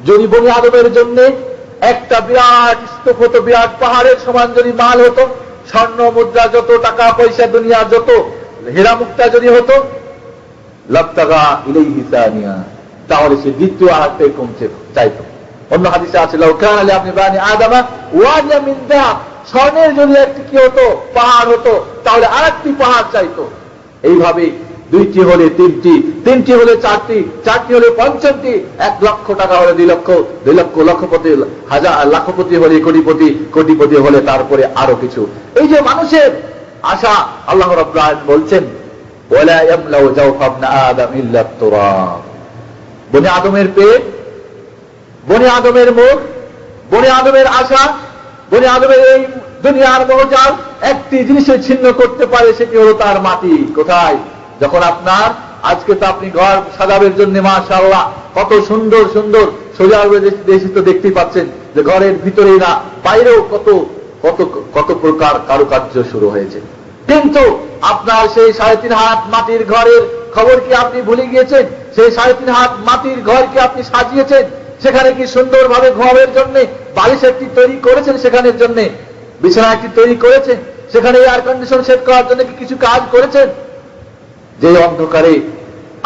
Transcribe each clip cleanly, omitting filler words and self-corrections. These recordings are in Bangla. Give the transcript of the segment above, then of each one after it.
যদি বনি আদমের জন্য একটা বিরাট স্তূপ হতো, বিরাট পাহাড়ের সমান যদি মাল হতো, স্বর্ণ মুদ্রা যত, টাকা পয়সা দুনিয়া যত, হীরা মুক্তা যদি হতো, লাবতাগা ইলাইহি সানিয়া, তাহলে সে দ্বিতীয় আরেকটা কমছে চাইতো। অন্য হাদিসে আছে লাউ কানা লিআবনি বানি আদামা ওয়াদিয়া মিন যাহাব, স্বর্ণের যদি একটি কি হতো, পাহাড় হতো, তাহলে আরেকটি পাহাড় চাইতো। এইভাবে দুইটি হলে তিনটি, তিনটি হলে চারটি, চারটি হলে পঞ্চমটি, 1 লক্ষ টাকা হলে 2 লক্ষ, 2 লক্ষ লক্ষপতি, হাজার লাখপতি হলে কোটিপতি, কোটিপতি হলে তারপরে আরো কিছু। এই যে মানুষের আশা, আল্লাহ রাব্বুল আলামিন বলছেন ওয়ালা ইয়ামলাউ জাওফা ইবনে আদম ইল্লা তুরাব। বনি আদমের পেট, বনি আদমের মুখ, বনি আদমের আশা, বনি আদমের এই দুনিয়ার মহজাল একটি জিনিসে ছিন্ন করতে পারে, সেটি হলো তার মাটি। কোথায়? যখন আপনার আজকে তো আপনি ঘর সাজাবের জন্য মাশাআল্লাহ কত সুন্দর সুন্দর সৌদি দেশে তো দেখতেই পাচ্ছেন যে ঘরের ভিতরেই না বাইরেও কত কত কত প্রকার কারুকার্য শুরু হয়েছে। কিন্তু আপনার সেই 3.5 হাত মাটির ঘরের খবর কি আপনি ভুলে গিয়েছেন? সেই 3.5 হাত মাটির ঘর কি আপনি সাজিয়েছেন? সেখানে কি সুন্দরভাবে ঘুমানোর জন্য বালিশ একটি তৈরি করেছেন? সেখানের জন্য বিছানা একটি তৈরি করেছেন? সেখানে এয়ার কন্ডিশন সেট করার জন্য কি কিছু কাজ করেছেন? যে অন্ধকারে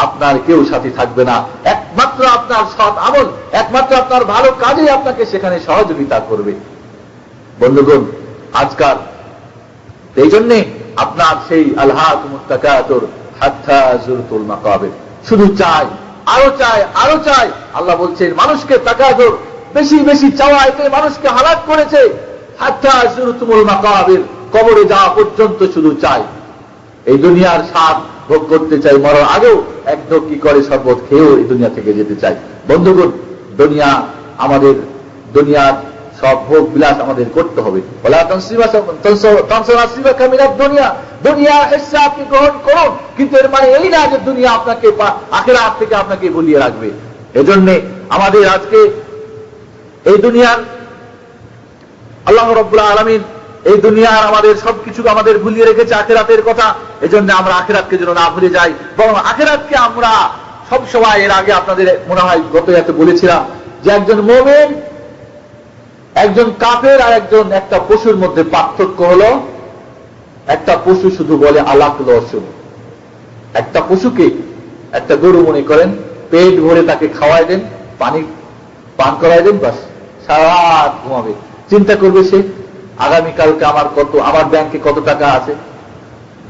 আপনার কেউ সাথী থাকবে না, একমাত্র আপনার সৎ আমল, একমাত্র আপনার ভালো কাজেই আপনাকে সেখানে সহযোগিতা করবে। বন্ধুগণ, আজকাল এই জন্যে আপনার সেই আলহাকুমুত তাকাতুর হাত্তা যুরতুল মাকাবির, শুধু চাই, আরো চাই, আরো চাই। আল্লাহ বলছেন মানুষকে তাকাতুর, বেশি বেশি চাওয়া, এতে মানুষকে হালাক করেছে। হাত্তা যুরতুল মাকাবির, কবরে যাওয়া পর্যন্ত শুধু চাই। এই দুনিয়ার স্বাদ ভোগ করতে চাই, মরার আগেও এক ঢোক কি করে শরবত খেয়েও এই দুনিয়া থেকে যেতে চাই। বন্ধুগণ, দুনিয়া আমাদের, দুনিয়ার সব ভোগ বিলাস আমাদের করতে হবে। দুনিয়া হিস্সা আপনি গ্রহণ করুন, কিন্তু এর মানে এই না যে দুনিয়া আপনাকে আখিরাত থেকে আপনাকে ভুলিয়ে রাখবে। এজন্য আমাদের আজকে এই দুনিয়ার আল্লাহ রাব্বুল আলামিন এই দুনিয়ার আমাদের সবকিছু আমাদের ভুলিয়ে রেখেছে আখিরাতের কথা। এজন্য আমরা আখিরাতকে যেন না ভুলে যাই, বরং আখিরাতকে আমরা সব সময়, এর আগে আপনাদের মনে হয় গত রাতে বলেছিলাম যে একজন মুমিন, একজন কাফের আর একটা পশুর মধ্যে পার্থক্য হলো, একটা পশু শুধু বলে আলাকুল অসুল। একটা পশুকে, একটা গরু মনে করেন, পেট ভরে তাকে খাওয়াই দেন, পানি পান করাই দেন, বাস সারা রাত ঘুমাবে। চিন্তা করবে সে আগামীকালকে আমার ব্যাংকে কত টাকা আছে,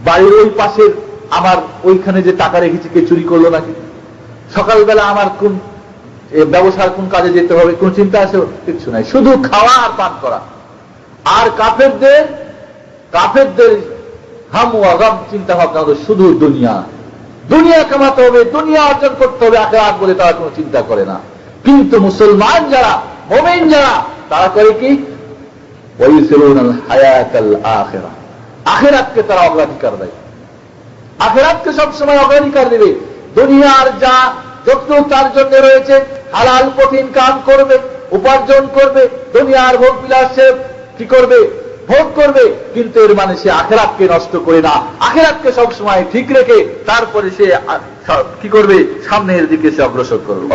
বাড়ির ওই পাশের আমার ওইখানে যে টাকা রেখেছি কে চুরি করলো নাকি, সকালবেলা আমার কোন ব্যবসার কোন কাজে যেতে হবে, কোন চিন্তা আছে? কিছু নাই, শুধু খাওয়া আর পান করা। আর কাফেরদের হাম ওয়া গাম চিন্তা ভাবনা হলো শুধু দুনিয়া, দুনিয়া কামাতে হবে, দুনিয়া অর্জন করতে হবে, আখিরাত বলে তারা কোনো চিন্তা করে না। কিন্তু মুসলমান যারা, মুমিন যারা, তারা করে কি? ওয়ায়ুসিরুনাল হায়াতাল আখিরাহ, আখিরাতকে তারা অগ্রাধিকার দেয়, আখিরাতকে সবসময় অগ্রাধিকার দেবে। দুনিয়ার যা যতটুকু তার জন্য রয়েছে হালাল কঠিন কাম করবে, উপার্জন করবে, দুনিয়ার ভোগ বিলাসে কি করবে? ভোগ করবে। কিন্তু এর মানে সে আখিরাতকে নষ্ট করে না, আখিরাতকে সবসময় ঠিক রেখে তারপরে সে কি করবে? সামনের দিকে সে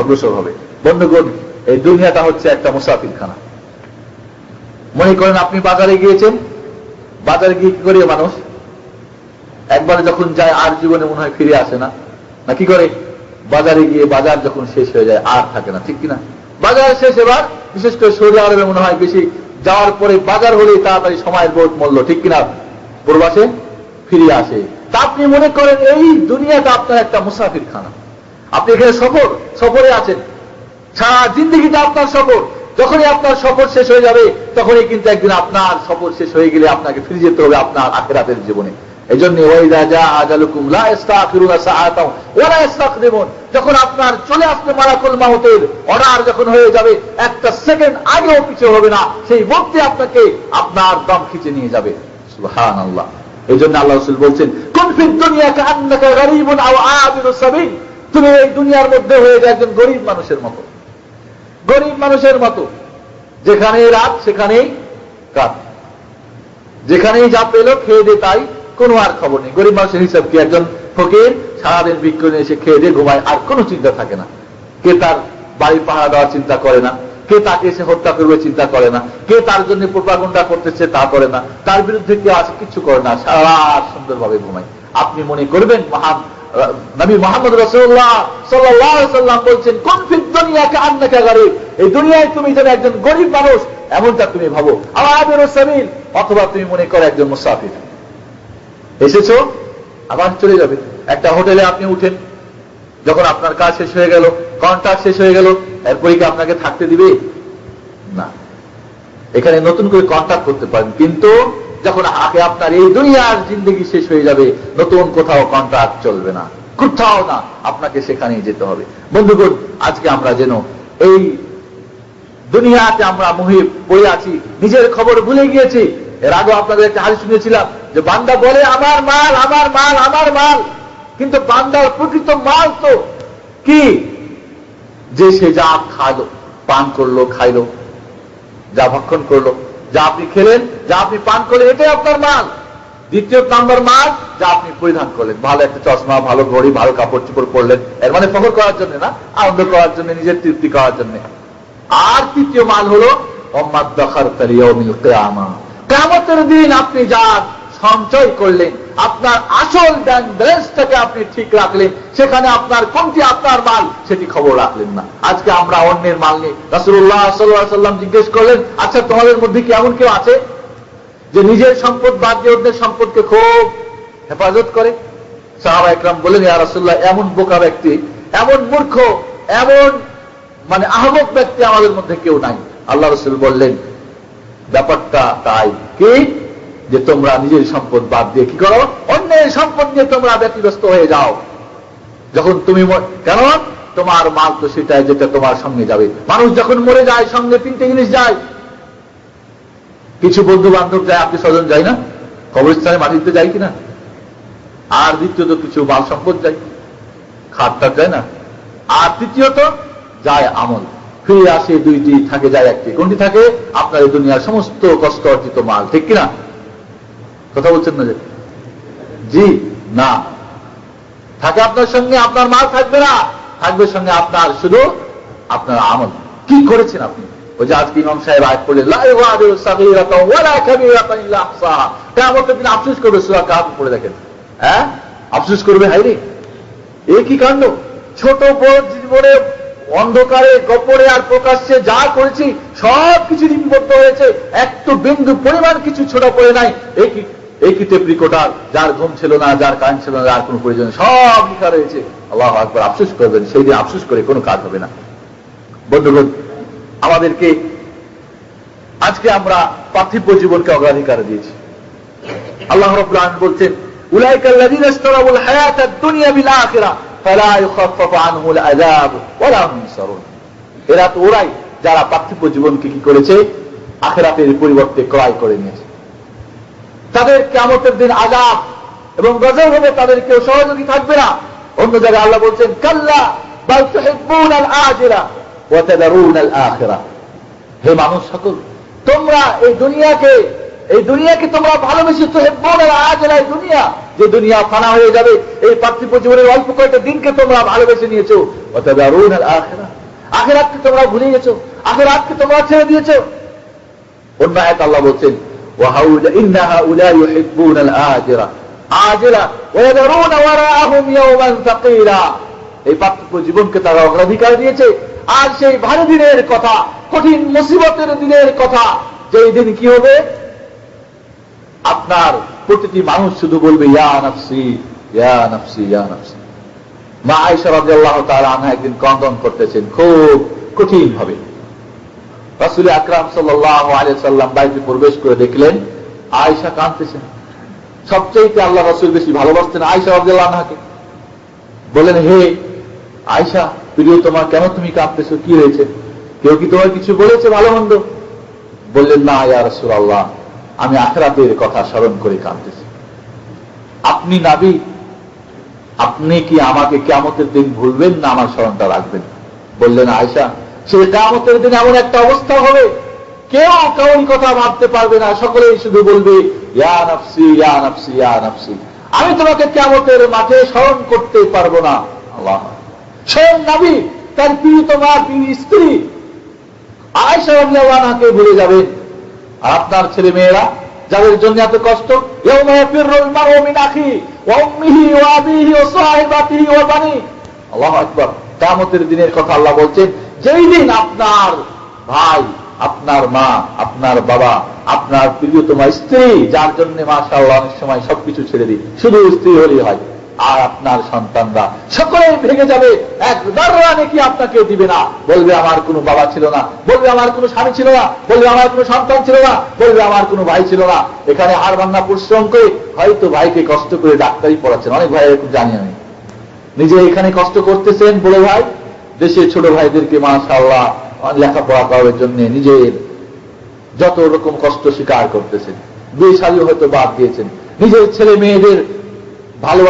অগ্রসর হবে। বন্ধুগণ, এই দুনিয়াটা হচ্ছে একটা মুসাফিরখানা। মনে করেন আপনি বাজারে গিয়েছেন, বাজারে গিয়ে কি করে মানুষ একবারে যখন যায় আর জীবনে মনে হয় ফিরে আসে না, না কি করে? বাজারে গিয়ে বাজার যখন শেষ হয়ে যায় আর থাকে না, ঠিক কিনা? বাজার শেষ, এবার বিশেষ করে সৌদি আরবে মনে হয় বেশি যাওয়ার পরে বাজার হলেই তাড়াতাড়ি সময়ের বহুত মূল্য, ঠিক কিনা? প্রবাসে ফিরে আসে। তা আপনি মনে করেন এই দুনিয়াটা আপনার একটা মুসাফিরখানা, আপনি এখানে সফরে আছেন, সারা জিন্দেগিটা আপনার সফর। যখনই আপনার সফর শেষ হয়ে যাবে তখনই কিন্তু একদিন আপনার সফর শেষ হয়ে গেলে আপনাকে ফিরে যেতে হবে আপনার আখিরাতের জীবনে। এই জন্য যখন আপনার চলে আসবে মালাকুল মাউতের অর্ডার, যখন হয়ে যাবে একটা সেকেন্ড আগেও পিছিয়ে হবে না, সেই মুহূর্তে আপনাকে আপনার দম খিচে নিয়ে যাবে। সুবহানাল্লাহ। এই জন্য আল্লাহ রাসূল বলছেন, কুন ফিদ দুনিয়া কাআন্নাকা গরীবুন আও আবিরুস সাবিল, তুমি এই দুনিয়ার মধ্যে হয়ে যাও একজন গরিব মানুষের মতো, গরিব মানুষের মতো, যেখানে রাত সেখানেই রাত, যেখানেই যা পেল খেয়ে দে, তাই কোনো আর খবর নেই। গরিব মানুষের হিসাব কি? একজন ফকির সারাদিন বিক্রি নিয়ে এসে খেয়ে দিয়ে ঘুমায়, আর কোনো চিন্তা থাকে না। কে তার বাড়ি পাহারা দেওয়ার চিন্তা করে না, কে তাকে এসে হত্যা করবে চিন্তা করে না, কে তার জন্য প্রোপাগান্ডা করতেছে তা করে না, তার বিরুদ্ধে কে আছে কিছু করে না, সারা সুন্দরভাবে ঘুমায়। আপনি মনে করবেন মহান নবী মুহাম্মদ রাসূলুল্লাহ সাল্লাল্লাহু আলাইহি ওয়াসাল্লাম বলছেন, কুন ফিদ দুনিয়া কাআন্নাকা গরীব, এই দুনিয়ায় তুমি যেন একজন গরীব মানুষ এমনটা তুমি ভাবো, আবিরুস সাবিল, অথবা তুমি মনে করো একজন মুসাফির, এসেছো আবার চলে যাবে। একটা হোটেলে আপনি উঠেন, যখন আপনার কাজ শেষ হয়ে গেল, কন্ট্রাক্ট শেষ হয়ে গেল, এরপরে কি আপনাকে থাকতে দিবে? না। এখানে নতুন করে কন্ট্রাক্ট করতে পারেন, কিন্তু যখন আগে আপনার এই দুনিয়ার জিন্দগি শেষ হয়ে যাবে, নতুন কোথাও কন্ট্রাক্ট চলবে না, কোথাও না, আপনাকে সেখানেই যেতে হবে। বন্ধুগণ, আজকে আমরা যেন এই দুনিয়াতে আমরা মোহে পড়ে আছি, নিজের খবর ভুলে গিয়েছি। এর আগে আপনাদের একটা হাদিস শুনেছিলাম যে বান্দা বলে আমার মাল, আমার মাল, আমার মাল, কিন্তু বান্দার প্রকৃত মাল তো কি? যে সে যা খাইলো, পান করলো, খাইলো, যা ভক্ষণ করলো, যা আপনি খেলেন, যা আপনি পান করলেন, এটাই আপনার মাল। দ্বিতীয় নাম্বার মাল যা আপনি পরিধান করলেন, ভালো একটা চশমা, ভালো ঘড়ি, ভালো কাপড় চোপড় পরলেন, এর মানে ফখর করার জন্য না, আনন্দ করার জন্য, নিজের তৃপ্তি করার জন্য। আর তৃতীয় মাল হলো কিয়ামতের দিন আপনি যা সঞ্চয় করলেন, আপনার আসল ব্যাংক ব্যালেন্সটাকে আপনি ঠিক রাখলেন, সেখানে আপনার কোনটি আপনার মাল সেটি খবর রাখলেন না। আজকে আমরা অন্যের মাল নিয়ে, রাসূলুল্লাহ সাল্লাল্লাহু আলাইহি ওয়াসাল্লাম জিজ্ঞেস করলেন, আচ্ছা তোমাদের মধ্যে কি এমন কেউ আছে যে নিজের সম্পদ বাদ দিয়ে অন্যের সম্পদকে খুব হেফাজত করে? সাহাবা একরাম বলেন, ইয়া রাসূলুল্লাহ, এমন বোকা ব্যক্তি, এমন মূর্খ, এমন মানে আহমক ব্যক্তি আমাদের মধ্যে কেউ নাই। আল্লাহ রাসূল বললেন, ব্যাপারটা তাই কি যে তোমরা নিজের সম্পদ বাদ দিয়ে কি করো? অন্যের সম্পদ নিয়ে তোমরা ব্যতিব্যস্ত হয়ে যাও। যখন তুমি কেন? তোমার মাল তো সেটাই যেটা তোমার সঙ্গে যাবে। মানুষ যখন মরে যায় সঙ্গে তিনটে জিনিস যায়, কিছু বন্ধু বান্ধব যায়, আপনি স্বজন যায় না, কবরস্থানে মাটি দিতে যায় কিনা, আর দ্বিতীয়ত কিছু মাল সম্পদ যায়, খাটটা যায় না, আর তৃতীয়ত যায় আমল, ফিরে আসে দুইটি, থাকে যায় একটি। কোনটি থাকে? আপনার এই দুনিয়ার সমস্ত কষ্ট অর্জিত মাল, ঠিক কিনা? কথা বলছেন না যে? জি না, থাকে আপনার সঙ্গে, আপনার মাল থাকবে না, থাকবে সঙ্গে আপনার শুধু আপনার আমল, কি করেছেন আপনি। ওই যে আজকে ইমাম সাহেব আয়াত পড়লেন, লা ইউগাদিরু সাগীরাতাও ওয়ালা কাবীরাতান ইল্লা আহসাহা, কিয়ামতের দিন আফসোস করবে। সূরা কাহফ পড়ে দেখেন, হ্যাঁ, আফসোস করবে, হায়রে এ কি কাণ্ড, ছোট বড় জীবনে অন্ধকারে, গোপনে আর প্রকাশ্যে যা করেছি সব কিছু লিপিবদ্ধ হয়েছে, একটু বিন্দু পরিমাণ কিছু ছোট পড়ে নাই। একই টেপ রেকর্ডার, যার ঘুম ছিল না, যার কান ছিল না, যার কোনো প্রয়োজন, সব লেখা রয়েছে। আল্লাহু আকবার, আফসোস করবেন, সেই দিন আফসোস করে কোনো কাজ হবে না। বন্ধুগণ, আমাদেরকে আজকে আমরা পার্থিব জীবনকে অগ্রাধিকার দিয়েছি। আল্লাহ রাব্বুল আলামিন বলছেন, উলাইকাল্লাযীনা ইশতারাউল হায়াতাদ দুনিয়া বিল আখিরাহ ফালা ইউখাফফাফু আনহুল আযাব ওয়ালা হুম ইনসারুন। এরা তো ওরাই যারা পার্থিব জীবনকে কি করেছে? আখিরাতের পরিবর্তে ক্রয় করে নিয়েছে। তাদের কিয়ামতের দিন আযাব এবং গজব হবে, তাদের কেউ সহযোগী থাকবে না। অন্য জায়গায় আল্লাহ বলছেন, কাল্লা বাল তুহিব্বুনাল আজিলা ওয়া তাদারুনাল আখিরাহ। হে মানুষ সকল, তোমরা এই দুনিয়াকে তোমরা ভালোবেসে, তুহিব্বুনাল আজিলা, এই দুনিয়া, যে দুনিয়া ফানা হয়ে যাবে, এই পার্থিব জীবনের অল্প কয়েকটা দিনকে তোমরা ভালোবেসে নিয়েছো। ওয়া তাদারুনাল আখিরাহ, আখিরাতকে তোমরা ভুলে গেছো, আখিরাতকে তোমরা ছেড়ে দিয়েছো। অন্য আয়াতে আল্লাহ বলছেন, ইন্না হাউলা ইউহিব্বুনাল আজিলা আজিলা ওয়া ইয়াদরুনা ওয়ারাআহুম ইয়াওমান সাকিলা। এই পার্থিব জীবনকে তারা অগ্রাধিকার দিয়েছে, আর সেই ভারী দিনের কথা, কঠিন মুসিবতের দিনের কথা, যেই দিন কি হবে? আপনার প্রতিটি মানুষ শুধু বলবে, ইয়া নাফসি ইয়া নাফসি ইয়া নাফসি। মা আয়েশা রাদিয়াল্লাহু তাআলা আনহা একদিন ক্রন্দন করতেছেন খুব কঠিন ভাবে। রাসূল আকরাম সাল্লাল্লাহু আলাইহি সাল্লাম বাড়িতে প্রবেশ করে দেখলেন আয়েশা কাঁদতেছেন। সবচেয়ে আল্লাহ রাসূল বেশি ভালোবাসতেন আয়েশা রাদিয়াল্লাহু আনহাকে। বলেন, হে আয়েশা প্রিয়, তোমার কেন তুমি কাঁদতেছো? কি হয়েছে? কেউ কি তোমার কিছু বলেছে ভালো মন্দ? বললেন, না ইয়া রাসূলুল্লাহ, আমি আখিরাতের কথা স্মরণ করে কাঁদতেছি। আপনি নবী, আপনি কি আমাকে কিয়ামতের দিন ভুলবেন না আমার স্মরণটা রাখবেন? বললেন, আয়েশা, সেই কিয়ামতের দিন এমন একটা অবস্থা হবে, কেউ কারোর কথা ভাবতে পারবে না, সকলেই শুধু বলবে ইয়া নাফসি ইয়া নাফসি ইয়া নাফসি। আমি তোমাকে কিয়ামতের মাঠে স্মরণ করতে পারবো না। আল্লাহ, স্বয়ং নবী তার প্রিয়তমা প্রিয় স্ত্রী আয়েশা রাদিয়াল্লাহু আনহাকে ভুলে যাবেন। আর আপনার ছেলে মেয়েরা যাদের জন্য এত কষ্ট, ইয়াউমা ইয়াফিরুল মারউ মিন আখিহি ওয়া উম্মিহি ওয়া আবিহি ওয়া সাহিবাতিহি ওয়া বানিহি। আল্লাহু আকবার। কিয়ামতের দিনের কথা আল্লাহ বলছেন, যেই দিন আপনার ভাই, আপনার মা, আপনার বাবা, আপনার প্রিয়তমা স্ত্রী, যার জন্য মাশাআল্লাহ অনেক সময় সবকিছু ছেড়ে দিই, শুধু স্ত্রী হলেই হয়, আর আপনার সন্তানরা সকলেই ভেঙে যাবে, এক দাররা নেকি আপনাকে দিবে না। বলবে আমার কোনো বাবা ছিল না, বলবে আমার কোনো স্বামী ছিল না, বলবে আমার কোনো সন্তান ছিল না, বলবে আমার কোনো ভাই ছিল না। এখানে হাড় ভাঙা পরিশ্রম করে হয়তো ভাইকে কষ্ট করে ডাক্তারি পড়াচ্ছেন, অনেক ভাই এরকম জানি আমি, নিজে এখানে কষ্ট করতেছেন, বড় ভাই দেশে ছোট ভাইদেরকে মাশাআল্লাহ লেখাপড়া করার জন্য নিজের যত রকম কষ্ট স্বীকার করতেছেন, বিয়ে শাদী হয়তো বাদ দিয়েছেন, নিজের ছেলে মেয়েদের ভালো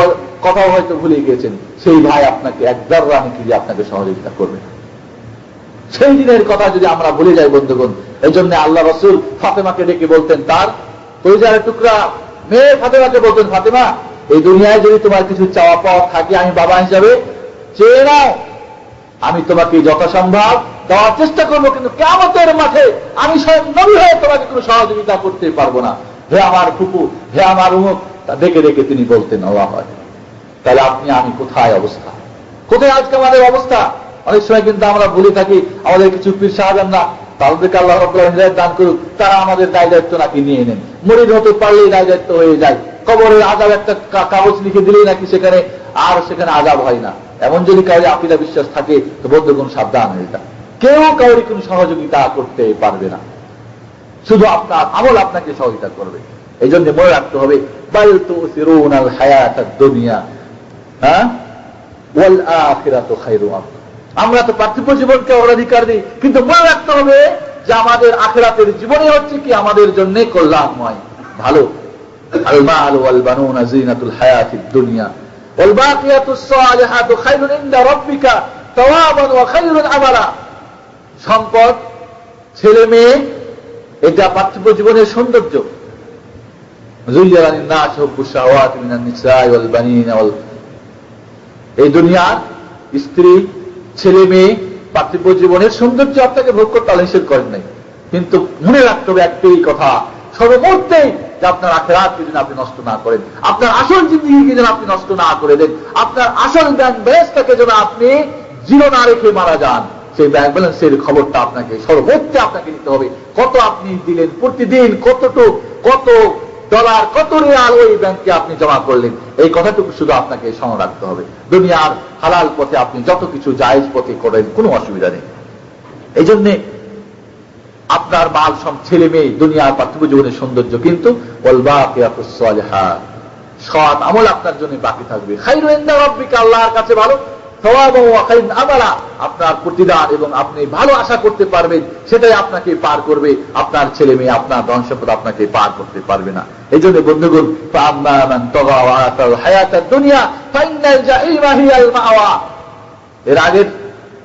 কথাও হয়তো ভুলে গিয়েছেন। সেই ভাই আপনাকে এক দাররা নেকি দিয়ে আপনাকে সহযোগিতা করবে। সেই দিনের কথা যদি আমরা ভুলে যাই বন্ধুগণ, এই জন্য আল্লাহ রাসূল ফাতেমাকে ডেকে বলতেন, তার কলিজার টুকরা মেয়ে ফাতেমাকে বলতেন, ফাতেমা, এই দুনিয়ায় যদি তোমার কিছু চাওয়া পাওয়া থাকে আমি বাবা হিসাবে চেয়ে নাও, আমি তোমাকে যথাসম্ভব দেওয়ার চেষ্টা করবো, কিন্তু কিয়ামতের মাঠে আমি স্বয়ং নবী হয়ে তোমাকে কোনো সহযোগিতা করতে পারবো না। হে আমার ফুপু, হে আমার উমুক, তা দেখে দেখে তিনি বলতেন। আল্লাহ, তাহলে আপনি আমি কোথায় অবস্থা, কোথায় আজকে আমাদের অবস্থা? অনেক সময় কিন্তু আমরা বলে থাকি, আমাদের কিছু পীর সাহেব না, তাদেরকে আল্লাহ রাব্বুল আলামিন হিদায়াত দান করুক, তারা আমাদের দায় দায়িত্ব নাকি নিয়ে নেন, মরিদ হতে পারলেই দায় দায়িত্ব হয়ে যায়, কবরের আযাব একটা কাগজ লিখে দিলেই নাকি সেখানে আর সেখানে আযাব হয় না। এমন যদি কাউরে আকীদা বিশ্বাস থাকে তো বন্ধুগণ সাবধান হয়ে যায়, কেউ কাউরে কোনো সহযোগিতা করতে পারবে না, শুধু আপনার আমল আপনাকে সহযোগিতা করবে। এই জন্য মনে রাখতে হবে, বাল তুসিরুনাল হায়াতাদ দুনিয়া ওয়াল আখিরাতু খায়রুন। আমরা তো পার্থিব জীবনকে অগ্রাধিকার দিই, কিন্তু মনে রাখতে হবে যে আমাদের আখিরাতের জীবনে হচ্ছে কি আমাদের জন্য কল্যাণময়, ভালো। আল মাল ওয়াল বানুনা জিনাতুল হায়াতিদ দুনিয়া ওয়াল বাকিয়াতুস সালিহাতু খায়রুন ইনদা রাব্বিকা তাওয়াবান ওয়া খায়রুন আমালা। সম্পদ, ছেলে মেয়ে, এটা পার্থিব জীবনের সৌন্দর্য। এই দুনিয়ার স্ত্রী, ছেলে মেয়ে, পার্থিব জীবনের সৌন্দর্য আপনাকে ভোগ করতে নিষেধ করেন নাই, কিন্তু মনে রাখতে হবে একটাই কথা সর্বমুহূর্তেই, যে আপনার আখিরাতকে যেন আপনি নষ্ট না করেন, আপনার আসল জিন্দেগিকে যেন আপনি নষ্ট না করে দেন, আপনার আসল ব্যাংক ব্যালেন্সটাকে যেন আপনি জিরো না রেখে মারা যান। সেই ব্যাংক ব্যালেন্সের খবরটা আপনাকে সর্বোচ্চে আপনাকে নিতে হবে। কত আপনি দিলেন প্রতিদিন, কত ডলার, কত রিয়াল ওই ব্যাংকে আপনি জমা করলেন, এই কথাটুকু শুধু আপনাকে স্মরণ রাখতে হবে। দুনিয়ার হালাল পথে আপনি যত কিছু জায়েজ পথে করেন, কোনো অসুবিধা নেই। এই জন্যে আপনার মাল সব, ছেলে মেয়ে, দুনিয়ার পার্থিব জীবনের সৌন্দর্য, কিন্তু ওয়াল বাকিয়াতুস সালিহাত, সৎ আমল আপনার জন্য বাকি থাকবে। খায়রুন ইনদা রাব্বিকা, আল্লাহর কাছে ভালো, সাওয়াবান ওয়া খায়রুন আমালা, আপনার প্রতিদান এবং আপনি ভালো আশা করতে পারবেন, সেটাই আপনাকে পার করবে। আপনার ছেলে মেয়ে, আপনার ধন সম্পদ আপনাকে পার করতে পারবে না। এই জন্য বন্ধুগণ, ফাআম্মা মান তাগা ওয়া আতাল হায়াতাদ দুনিয়া ফাইন্নাল জাহিমা হিয়াল মাওয়া। এর আগের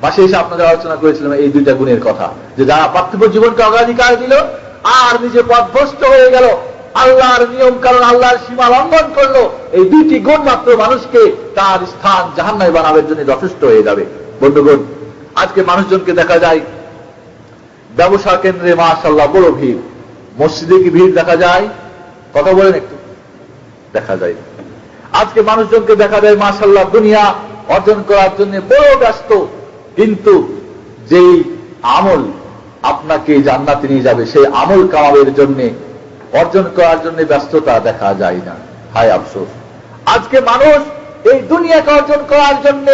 মাসে এসে আপনাদের আলোচনা করেছিলাম এই দুইটা গুণের কথা, যে যারা পার্থিব জীবনকে অগ্রাধিকার দিল আর নিজে পথভ্রষ্ট হয়ে গেল, আল্লাহর নিয়ম কারণ আল্লাহর সীমা লঙ্ঘন করলো, এই দুইটি গুণ মাত্র মানুষকে তার স্থান জাহান্নামে বানানোর জন্য যথেষ্ট হয়ে যাবে। বন্ধুগণ, আজকে মানুষজনকে দেখা যায় ব্যবসা কেন্দ্রে মাশাআল্লাহ বড় ভিড়, মসজিদে কি ভিড় দেখা যায়? কথা বলেন একটু, দেখা যায়। আজকে মানুষজনকে দেখা যায় মাশাআল্লাহ দুনিয়া অর্জন করার জন্য বড় ব্যস্ত, কিন্তু যেই আমল আপনাকে জান্নাতে নিয়ে যাবে, সেই আমল কামাবের জন্য, অর্জন করার জন্য ব্যস্ততা দেখা যায় না। হায় আফসোস, আজকে মানুষ এই দুনিয়াকে অর্জন করার জন্য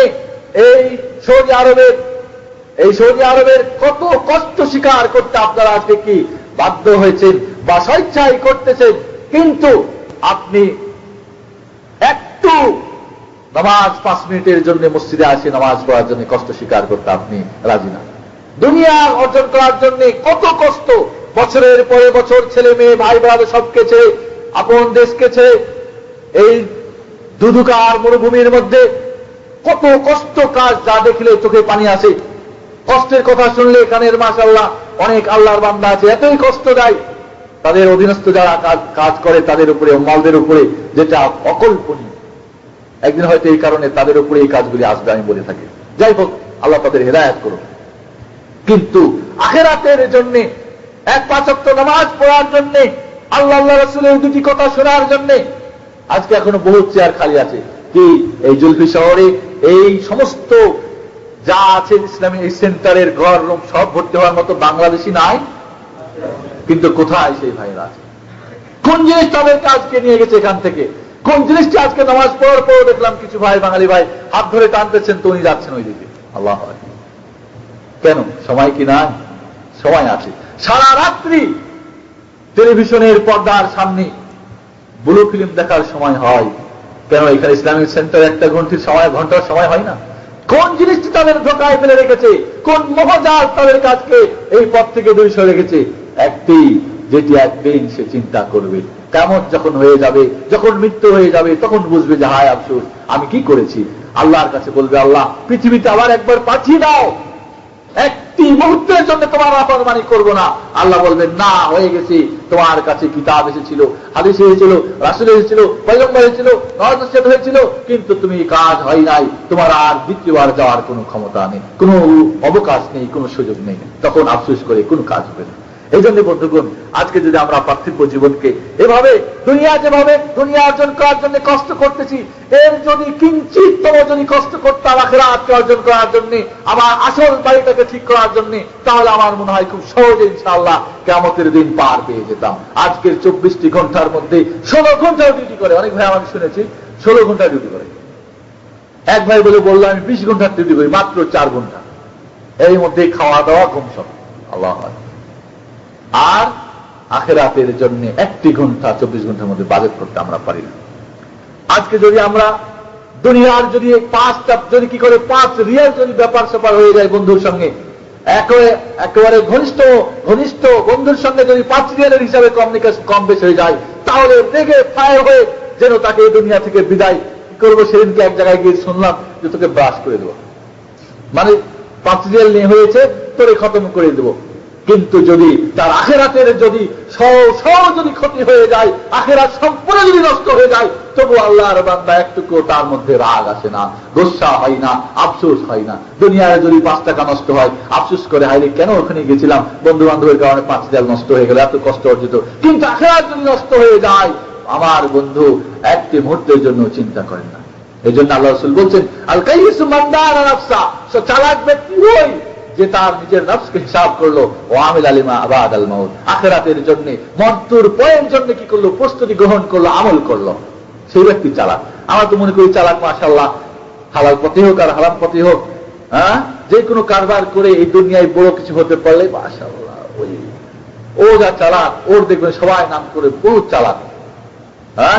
এই সৌদি আরবের কত কষ্ট স্বীকার করতে আপনারা আজকে কি বাধ্য হয়েছেন বা স্বেচ্ছায় করতেছেন, কিন্তু আপনি একটু নামাজ 5 মিনিটের জন্য মসজিদে আসে নামাজ পড়ার জন্য কষ্ট স্বীকার করতে আপনি রাজি না। দুনিয়া অর্জন করার জন্য কত কষ্ট, বছরের পরে বছর ছেলে মেয়ে ভাই ব্রাদার সবকে ছেড়ে, আপন দেশকে ছেড়ে, এই দুধুকার মরুভূমির মধ্যে কত কষ্ট কাজ, যা দেখলে চোখে পানি আসে। কষ্টের কথা শুনলে এখানের মাশাআল্লাহ অনেক আল্লাহর বান্দা আছে, এতই কষ্ট দেয়, তাদের অধীনস্থ যারা কাজ করে তাদের উপরে, মালদের উপরে, যেটা অকল্পনীয়। একদিন হয়তো এই কারণে তাদের উপরে এই কাজগুলি আসবে, আমি বলে থাকি। যাই হোক, আল্লাহ তাদের হেদায়েত করুন। কিন্তু আখিরাতের জন্য, এক পাঁচ ওয়াক্ত নামাজ পড়ার জন্য, আল্লাহ রাসূলের দুটি কথা শোনার জন্য আজকে এখনো বহু চেয়ার খালি আছে। কি এই জুলফি শহরে এই সমস্ত যা আছে ইসলামী এই সেন্টারের ঘর রুম সব ভর্তি হওয়ার মতো বাংলাদেশি নাই? কিন্তু কোথায় সেই ভাইরা আছে? কোন জিনিস তাদেরকে আজকে নিয়ে গেছে এখান থেকে? কোন জিনিসটি আজকে নামাজ পড়ার পর দেখলাম কিছু ভাই, বাঙালি ভাই হাত ধরে টানতেছেন, তো উনি যাচ্ছেন ওই দিকে। আল্লাহ, কেন? সময় কি না? সময় আছে। সারা রাত্রি টেলিভিশনের পর্দার সামনে ব্লু ফিল্ম দেখার সময় হয়, কেন এখানে ইসলামিক সেন্টার একটা ঘন্টার সময় হয় না? কোন জিনিসটি তাদের ধোকায় ফেলে রেখেছে? কোন মহাজাল তাদের কাজকে এই পথ থেকে দূরে সরে রেখেছে? একটি, যেটি একদিন সে চিন্তা করবে, কিয়ামত যখন হয়ে যাবে, যখন মৃত্যু হয়ে যাবে, তখন বুঝবে যে হায় আফসোস, আমি কি করেছি। আল্লাহর কাছে বলবে, আল্লাহ পৃথিবীতে আবার একবার পাঠিয়ে দাও, একটি মুহূর্তের জন্য তোমার নাফরমানি করবো না। আল্লাহ বলবেন, না, হয়ে গেছে, তোমার কাছে কিতাব এসেছিল, হাদিস এসেছিল, রাসূল এসেছিল, পয়গম্বর এসেছিল, নবী হয়েছিল, কিন্তু তুমি কাজ হয় নাই, তোমার আর দ্বিতীয়বার যাওয়ার কোনো ক্ষমতা নেই, কোনো অবকাশ নেই, কোনো সুযোগ নেই। তখন আফসোস করে কোনো কাজ হবে না। এই জন্য বন্ধুগণ, আজকে যদি আমরা পার্থিব জীবনকে এভাবে যেভাবে দুনিয়া অর্জন করার জন্য কষ্ট করতেছি, এর যদি কিঞ্চিততম যদি কষ্ট করতাম আখিরাতকে অর্জন করার জন্য, আমার আসল বাড়িটাকে ঠিক করার জন্য, তাহলে আমার মনে হয় খুব সহজে ইনশাআল্লাহ কিয়ামতের দিন পার পেয়ে যেতাম। আজকের 24টি ঘন্টার মধ্যে 16 ঘন্টা ডিউটি করে। অনেক ভাই আমি শুনেছি 16 ঘন্টা ডিউটি করে। এক ভাই বললো আমি 20 ঘন্টার ডিউটি করি, মাত্র 4 ঘন্টা। এর মধ্যে খাওয়া দাওয়া, ঘুম সব। আল্লাহ, আর আখিরাতের জন্য 1 ঘন্টা 24 ঘন্টার মধ্যে বাজেট করতে আমরা পারি না। আজকে যদি আমরা দুনিয়ার যদি 5 রিয়াল যদি ব্যাপার স্যাপার হয়ে যায় বন্ধুর সঙ্গে, একেবারে ঘনিষ্ঠ বন্ধুর সঙ্গে যদি 5 রিয়ালের হিসাবে কমিউনিকেশন কম বেশি হয়ে যায়, তাহলে রেগে ফায়ার হয়ে যেন তাকে এই দুনিয়া থেকে বিদায় করবো। সেদিনকে এক জায়গায় গিয়ে শুনলাম যে তোকে ব্রাশ করে দেবো, মানে 5 রিয়াল নিয়ে হয়েছে, তোরে খতম করে দেবো। কিন্তু যদি তার আখিরাতের যদি যদি ক্ষতি হয়ে যায়, আখিরাত সম্পূর্ণ যদি নষ্ট হয়ে যায়, তবু আল্লাহর বান্দা একটুকু তার মধ্যে রাগ আসে না, গোসা হয় না, আফসোস হয় না। দুনিয়ায় যদি 5 টাকা নষ্ট হয়, আফসোস করে হাইরে কেন ওখানে গেছিলাম, বন্ধু বান্ধবের কারণে 5 রিয়াল নষ্ট হয়ে গেল, এত কষ্ট অর্জিত। কিন্তু আখিরাত যদি নষ্ট হয়ে যায়, আমার বন্ধু একটি মুহূর্তের জন্য চিন্তা করেন না। এই জন্য আল্লাহ রাসূল বলছেন, আল কাইয়িসু মান দারা নাফসা, সে চালাক ব্যক্তি ওই যে তার নিজের নফসকে হিসাব করলো, ও আমিল আলিমা আবাদ আল মাউত, আখিরাতের জন্য, মৃত্যুর পরের জন্য কি করলো, প্রস্তুতি গ্রহণ করলো, আমল করলো, সেই ব্যক্তি চালাক। আমরা তো মনে করি চালাক মাশাআল্লাহ, হালাল পথে হোক আর হারাম পথে হোক, যে কোনো কারবার করে এই দুনিয়ায় বড় কিছু হতে পারলে মাশাআল্লাহ, ও যা চালাক, ওর দেখবেন সবাই নাম করে বহুত চালাক।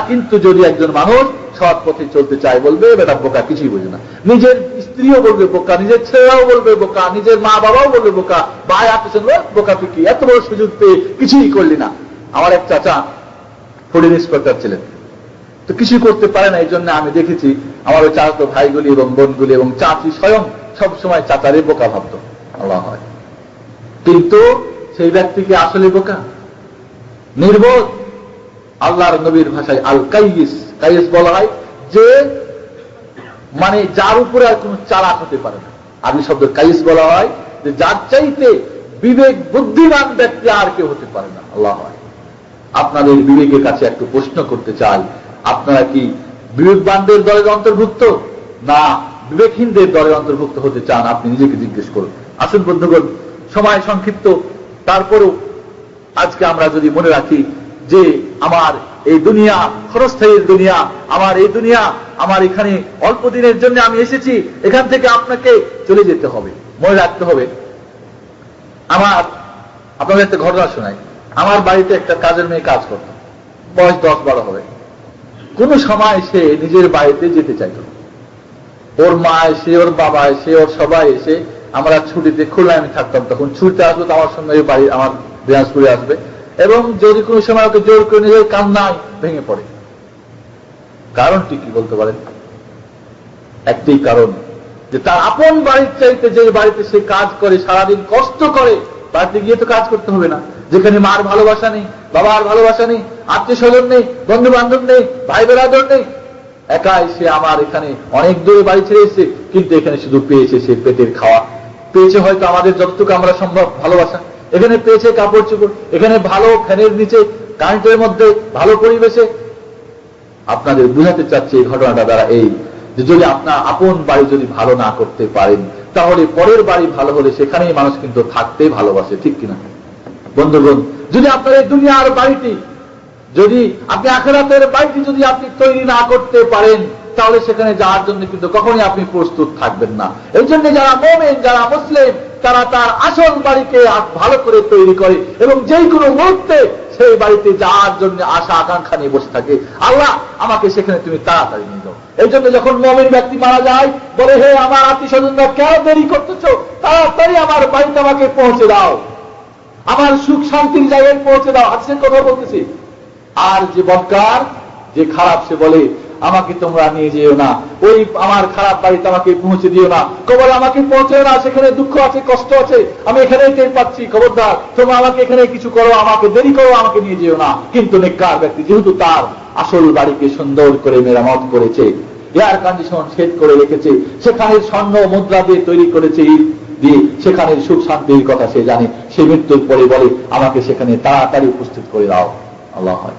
কিন্তু যদি একজন মানুষ সৎ পথে চলতে চায়, বলবে বেটা বোকা, কিছুই বোঝে না। নিজের স্ত্রীও বলবে বোকা, নিজের ছেলেরাও বলবে বোকা, নিজের মা বাবাও বলবে বোকা, ভাই আসতেছেন বোকা, তুই কি এত বড় সুযোগ পেয়ে কিছুই করলি না। আমার এক চাচা ফুড ইন্সপেক্টর ছিলেন, তো কিছু করতে পারে না। এই জন্য আমি দেখেছি আমার ওই চাচাতো ভাইগুলি এবং বোনগুলি এবং চাচি স্বয়ং সবসময় চাচারে বোকা ভাবত। আল্লাহ হয়, কিন্তু সেই ব্যক্তিকে আসলে বোকা, নির্বোধ। আল্লাহর নবীর ভাষায় আল কাইয়িস বলা হয় যে মানে যার উপরে আর কোন চালাক হতে পারে না। আরবি শব্দ কাইয়িস বলা হয় যে যার চাইতে বিবেক বুদ্ধিমান ব্যক্তি আর কেউ হতে পারে না। আল্লাহ হয়, আপনাদের বিবেকের কাছে একটু প্রশ্ন করতে চাই, আপনারা কি বিবেকবানদের দলের অন্তর্ভুক্ত না বিবেকহীনদের দলের অন্তর্ভুক্ত হতে চান? আপনি নিজেকে জিজ্ঞেস করুন। আসুন বন্ধুগণ, সময় সংক্ষিপ্ত, তারপরেও আজকে আমরা যদি মনে রাখি যে আমার এই দুনিয়া ক্ষণস্থায়ী দুনিয়া, আমার এই দুনিয়া আমার এখানে অল্প দিনের জন্য আমি এসেছি, এখান থেকে আপনাকে চলে যেতে হবে, মনে রাখতে হবে। আপনাদের একটা ঘটনা শোনাই। আমার বাড়িতে একটা কাজের মেয়ে কাজ করত, বয়স 10-12 হবে। কোন সময় সে নিজের বাড়িতে যেতে চাইত না। ওর মা এসে, ওর বাবা এসে, ওর সবাই এসে, আমরা ছুটিতে খুলনায় আমি থাকতাম, তখন ছুটিতে আসবে তো আমার সঙ্গে বাড়ি আমার দিনাজপুরে আসবে, এবং যদি কোনো সময় ওকে জোর করে নিজের কান্নায় ভেঙে পড়ে। কারণটি কি বলতে পারেন? একটি কারণ যে তার আপন বাড়ির চাইতে যে বাড়িতে সে কাজ করে, সারাদিন কষ্ট করে, বাড়িতে গিয়ে তো কাজ করতে হবে না, যেখানে মার ভালোবাসা নেই, বাবার ভালোবাসা নেই, আত্মীয় স্বজন নেই, বন্ধু বান্ধব নেই, ভাই বেরাদর নেই, একাই সে আমার এখানে অনেক দূরে বাড়ি ছেড়ে এসেছে, কিন্তু এখানে শুধু পেয়েছে সে পেটের খাওয়া, পেয়েছে হয়তো আমাদের যতটুকু আমরা সম্ভব ভালোবাসা, এখানে পেয়েছে কাপড় চোপড়, এখানে ভালো ফ্যানের নিচে কারেন্টের মধ্যে ভালো পরিবেশে। আপনাদের বুঝাতে চাচ্ছে এই ঘটনাটা দ্বারা এই যে যদি আপনার আপন বাড়ি যদি ভালো না করতে পারেন, তাহলে পরের বাড়ি ভালো হলে সেখানেই মানুষ কিন্তু থাকতে ভালোবাসে, ঠিক কিনা বন্ধুগণ? যদি আপনার এই দুনিয়ার বাড়িটি, যদি আপনি আখিরাতের বাড়িটি যদি আপনি তৈরি না করতে পারেন, তাহলে সেখানে যাওয়ার জন্য কিন্তু কখনই আপনি প্রস্তুত থাকবেন না। এই জন্য যারা মুমিন, যারা মুসলিম, তারা তার আসল বাড়িকে ভালো করে তৈরি করে এবং যেই কোনো মুহূর্তে সেই বাড়িতে যাওয়ার জন্য আশা আকাঙ্ক্ষা নিয়ে বসে থাকে, আল্লাহ আমাকে সেখানে তুমি তাড়াতাড়ি নিয়ে যাও। এই জন্য যখন মুমিন ব্যক্তি মারা যায় বলে, হে আমার আত্মীয় স্বজনরা কেন দেরি করতেছ, তাড়াতাড়ি আমার বাড়িতে আমাকে পৌঁছে দাও, আমার সুখ শান্তির জায়গায় পৌঁছে দাও। আজকে কথা বলতেছি। আর যে বদকার, যে খারাপ, সে বলে আমাকে তোমরা নিয়ে যেও না, ওই আমার খারাপ বাড়িতে আমাকে পৌঁছে দিও না, কবর আমাকে পৌঁছে না, সেখানে দুঃখ আছে, কষ্ট আছে, আমি এখানেই টের পাচ্ছি, খবরদার তোমরা আমাকে এখানে কিছু করো, আমাকে দেরি করো, আমাকে নিয়ে যেও না। কিন্তু নেককার ব্যক্তি যেহেতু তার আসল বাড়িকে সুন্দর করে মেরামত করেছে, এয়ার কন্ডিশন সেট করে রেখেছে, সেখানে স্বর্ণ মুদ্রা দিয়ে তৈরি করেছে, দিয়ে সেখানে সুখ শান্তির কথা সে জানে, সে মৃত্যুর পরে বলে আমাকে সেখানে তাড়াতাড়ি উপস্থিত করে দাও। আল্লাহ হয়।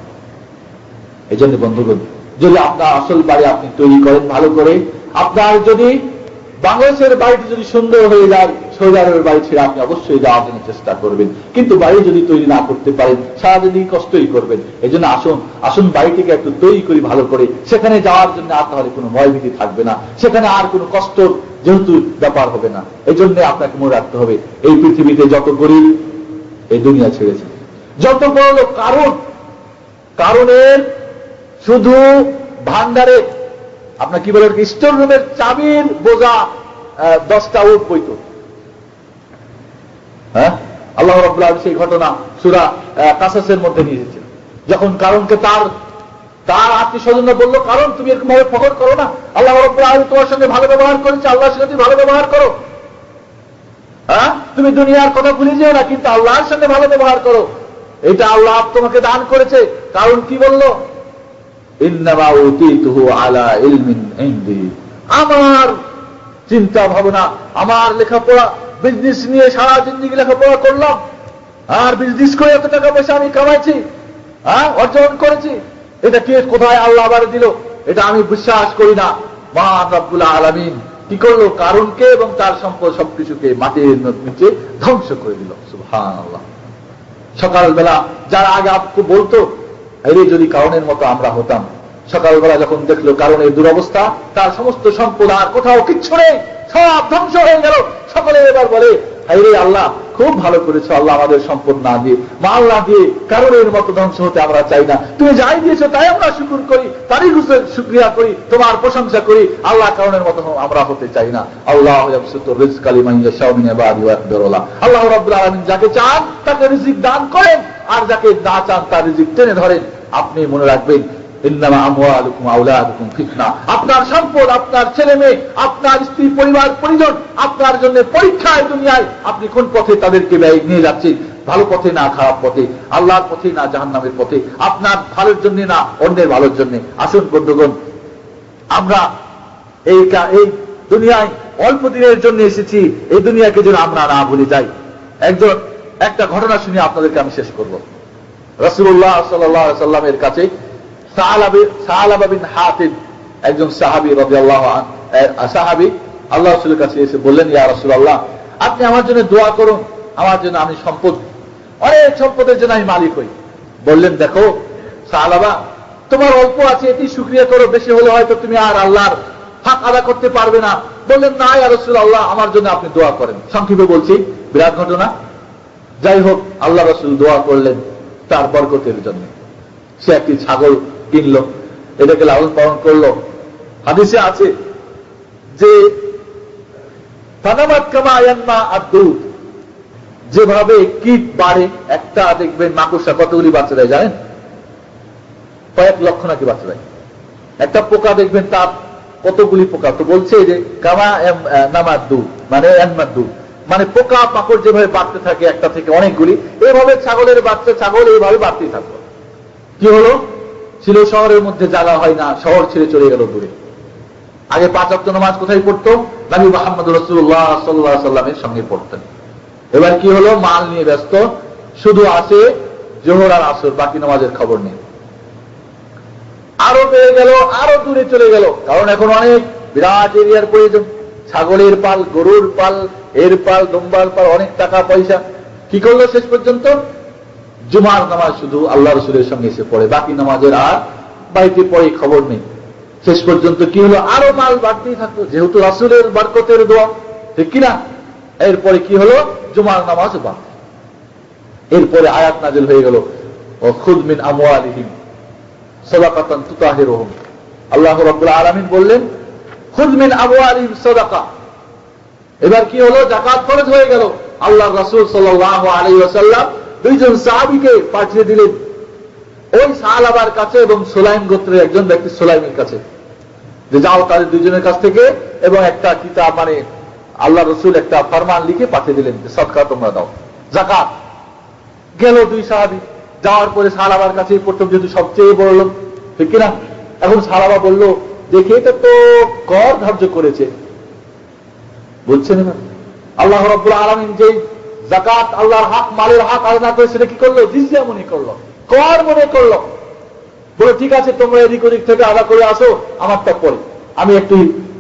এই জন্য বন্ধুগণ, যদি আপনার আসল বাড়ি আপনি তৈরি করেন ভালো করে, আপনার যদি বাংলাদেশের বাড়িটি যদি সুন্দর হয়ে যায়, সৌদি আরবের বাড়ি ছেড়ে আপনি অবশ্যই যাওয়ার জন্য চেষ্টা করবেন। কিন্তু বাড়ি যদি তৈরি না করতে পারেন, সারাদিনই কষ্টই করবেন। এই জন্য আসুন বাড়িটিকে একটু তৈরি করি ভালো করে, সেখানে যাওয়ার জন্য আর তাহলে কোনো ভয়ভীতি থাকবে না, সেখানে আর কোনো কষ্ট যেহেতু ব্যাপার হবে না। এই জন্য আপনাকে মনে রাখতে হবে, এই পৃথিবীতে যত গরিব এই দুনিয়া ছেড়েছে, যত বড় লোক, কারণের শুধু ভান্ডারে আপনার কি বলে স্টোর রুমের চাবির বোঝা 10টা উট বইত। হ্যাঁ, আল্লাহ রাব্বুল আলামিন সেই ঘটনা সূরা কাসাসের মধ্যে নিয়ে এসেছেন, যখন কারণকে তার আত্মীয় স্বজনরা বললো, কারণ তুমি এরকম ভাবে ফখর করো না, আল্লাহ রাব্বুল আলামিন তোমার সঙ্গে ভালো ব্যবহার করেছে, আল্লাহর সঙ্গে তুমি ভালো ব্যবহার করো। হ্যাঁ, তুমি দুনিয়ার কথা ভুলে যেও না, কিন্তু আল্লাহর সঙ্গে ভালো ব্যবহার করো, এটা আল্লাহ তোমাকে দান করেছে। কারণ কি বলল? ইন্নামা উতীতুহু আলা ইলমিন ইনদি, আমার চিন্তা ভাবনা, আমার লেখাপড়া, বিজনেস নিয়ে সারা জিন্দেগি লেখাপড়া করলাম, আর বিজনেস করে এত টাকা পয়সা আমি কামাইছি, অর্জন করেছি, এটা কে কোথায় আল্লাহ আবার দিল? এটা আমি বিশ্বাস করি না। মহান রব্বুল আলামিন কি করলো? কারণকে এবং তার সম্পদ সবকিছুকে মাটির নিচে ধ্বংস করে দিল। সুবহানাল্লাহ। সকালবেলা যারা আগে আপনি বলতো, এরে যদি কারণের মতো আমরা হতাম, সকালবেলা যখন দেখলো কারণের দুরবস্থা, তার সমস্ত সম্পদ আর কোথাও কিচ্ছু নেই, সব ধ্বংস হয়ে গেল, সকলে এবার বলে, হায়রে আল্লাহ খুব ভালো করেছো, আল্লাহ আমাদের সম্পদ না দিয়ে, মাল না দিয়ে কারণের মতো ধ্বংস হতে আমরা চাই না, তুমি যাই দিয়েছো তাই আমরা শুকর করি, তারই শুকরিয়া করি, তোমার প্রশংসা করি, আল্লাহ কারণের মতো আমরা হতে চাই না। আল্লাহ ইয়াবসুতুর রিজকা লিমান ইয়াশাউ মিন ইবাদিহি ওয়া ইয়াকদিরু লাহু, আল্লাহ রাব্বুল আলামিন যাকে চান তাকে রিজিক দান করেন, আর যাকে না চান তার রিজিক টেনে ধরেন। আপনি মনে রাখবেন, ইন্নামা আমওয়ালুকুম আওলাদুকুম ফিতনা, আপনার সম্পদ, আপনার ছেলে মেয়ে, আপনার স্ত্রী, পরিবার, পরিজন আপনার জন্য পরীক্ষায়। দুনিয়ায় আপনি কোন পথে তাদেরকে নিয়ে যাচ্ছেন, ভালো পথে না খারাপ পথে, আল্লাহর পথে না জাহান্নামের পথে, আপনার ভালোর জন্য না অন্যের ভালোর জন্য। আসুন বন্ধুগণ, আমরা এই দুনিয়ায় অল্প দিনের জন্য এসেছি, এই দুনিয়াকে যেন আমরা না ভুলে যাই। একটা ঘটনা শুনে আপনাদেরকে আমি শেষ করব। রাসূলুল্লাহ সাল্লাল্লাহু আলাইহি সাল্লামের কাছে সাআলাবা বিন হাতিব, একজন সাহাবী রাদিয়াল্লাহু আনহু, সাহাবী আল্লাহ রাসূলের কাছে এসে বললেন, ইয়া রাসূলুল্লাহ, আপনি আমার জন্য দোয়া করুন, আমার জন্য আমি অনেক সম্পদের জন্য আমি মালিক হই। বললেন, দেখো সাআলাবা, তোমার অল্প আছে, এটি শুকরিয়া করো, বেশি হলে হয়তো তুমি আর আল্লাহর হক আদা করতে পারবে না। বললেন, না ইয়া রাসূলুল্লাহ, আমার জন্য আপনি দোয়া করেন। সংক্ষেপে বলছি, বিরাট ঘটনা। যাই হোক, আল্লাহ রাসূল দোয়া করলেন তার বরকতের জন্য। সে একটি ছাগল কিনলো, এটাকে লালন পালন করলো। হাদিসে আছে যে ফানামাত কামা ইয়ানমা আদ-দুদ, যেভাবে কীট বাড়ে, একটা দেখবেন মাকড়সা কতগুলি বাচ্চা দেয় জানেন? কয়েক লক্ষ নাকি বাচ্চা দেয়। একটা পোকা দেখবেন তার কতগুলি পোকা, তো বলছে যে কামা নামাদ দুধ, মানে ইয়ানমাদ দুধ, মানে পোকা পাকড় যেভাবে বাড়তে থাকে একটা থেকে অনেকগুলি, এভাবে ছাগলের বাচ্চা ছাগল এইভাবে বাড়তেই থাকলো। কি হলো? ছিল শহরের মধ্যে জায়গা হয় না, শহর ছেড়ে চলে গেল দূরে। আগে 5 ওয়াক্ত নামাজ কোথায় পড়তো? নবী মুহাম্মদ রাসূলুল্লাহ সাল্লাল্লাহু আলাইহি ওয়াসাল্লামের সঙ্গে পড়তেন। এবার কি হলো? মাল নিয়ে ব্যস্ত, শুধু আসে জোহর আর আসর, বাকি নামাজের খবর নেই। আরো বেড়ে গেল, আরো দূরে চলে গেল, কারণ এখন অনেক বিরাট এরিয়ার প্রয়োজন। ছাগলের পাল, গরুর পাল, এর পাল, দুম্বার পাল, অনেক টাকা পয়সা। কি করলো শেষ পর্যন্ত? জুমার নামাজ শুধু আল্লাহ রসুলের সঙ্গে এসে পড়ে, বাকি নামাজের আর বাড়িতে পড়ে খবর নেই। শেষ পর্যন্ত কি হলো? আরো মাল বাড়তেই থাকলো, যেহেতু রাসূলের বরকতের দোয়া, ঠিক কিনা? এরপরে কি হলো? জুমার নামাজ বাদ। এরপরে আয়াত নাযিল হয়ে গেল, ও খুদ মিন আমওয়ালিহিম সাদাকাতান তুতাহিরুহুম। আল্লাহ রাব্বুল আলামিন বললেন, খুদ মিন আমওয়ালিহিম সাদাকা। এবার কি হলো? যাকাত ফরজ হয়ে গেল। আল্লাহর রাসূল সাল্লাল্লাহু আলাইহি ওয়াসাল্লাম 2 জন সাহাবীকে পাঠিয়ে দিলেন ওই সাহাবার কাছে এবং সুলাইম গোত্রের একজন ব্যক্তি সুলাইমের কাছে, যে যাও তাদের 2 জনের কাছ থেকে এবং একটা কিতাব, মানে আল্লাহ রসুল একটা ফরমান লিখে পাঠিয়ে দিলেন যে সদকা তোমরা দাও, যাকাত। গেল 2 সাহাবী, যাওয়ার পরে সাহাবার কাছে প্রথম, যেহেতু সবচেয়ে বড় লোক, ঠিক কিনা? এখন সাহাবা বলল, দেখে এটা তো কর ধার্য করেছে, বলছেন না আল্লাহ রাব্বুল আলামিন যে যাকাত আল্লাহর হক, মালের হক আলাদা করে, সেটা কি করলো? জিজিয়া মনে করলো, কর মনে করলো। বলে ঠিক আছে, তোমরা এদিক ওদিক থেকে আদা করে আসো, আমারটা পরে আমি একটু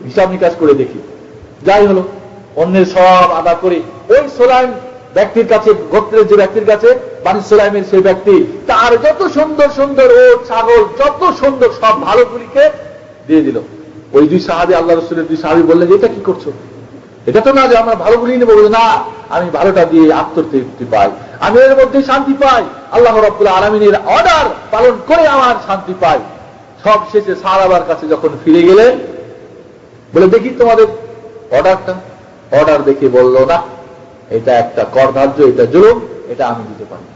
হিসাব নিকাশ করে দেখি। যাই হলো, অন্যের সব আদা করে ওই সুলাইম ব্যক্তির কাছে, গোত্রের যে ব্যক্তির কাছে, বানি সুলাইমের সেই ব্যক্তি, তার যত সুন্দর সুন্দর ও ছাগল, যত সুন্দর সব ভালোগুলিকে দিয়ে দিল। ওই 2 সাহাবী, আল্লাহ রসুলের 2 সাহাবী বললেন, এটা কি করছো? এটা তো না যে আমরা ভালোগুলি নেবো। না, আমি ভালোটা দিয়ে আত্মতৃপ্তি পাই, আমি এর মধ্যে শান্তি পাই, আল্লাহ রাব্বুল আলামিনের অর্ডার পালন করে আমার শান্তি পাই। সব শেষে সাহাবার কাছে যখন ফিরে গেলেন, বলে দেখি তোমাদের অর্ডারটা। অর্ডার দেখে বলল, না, এটা একটা কর ধার্য, এটা জুলুম, এটা আমি দিতে পারি,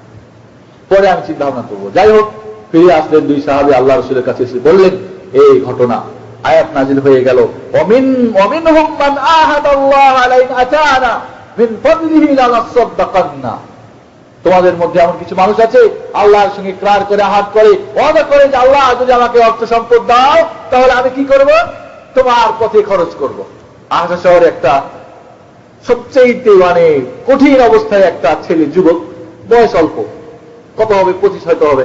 পরে আমি চিন্তা ভাবনা করবো। যাই হোক, ফিরে আসলেন 2 সাহাবী, আল্লাহ রসুলের কাছে এসে বললেন এই ঘটনা। আয়াত নাযিল হয়ে গেল, ওয়ামিনহুম মান আহাদাল্লাহ আলাইহি আতানা মিন ফাদলিহি লানাসাদদাকান্না। তোমাদের মধ্যে এমন কিছু মানুষ আছে আল্লাহর সঙ্গে ইকরার করে, আহাদ করে, ওয়াদা করে যে আল্লাহ যদি আমাকে অর্থ সম্পদ দাও তাহলে আমি কি করব? তোমার পথে খরচ করব। আহা শহরে একটা সবচেয়ে মানে কঠিন অবস্থায় একটা ছেলে, যুবক, বয়স অল্প, কত হবে? 25 হয়তো হবে।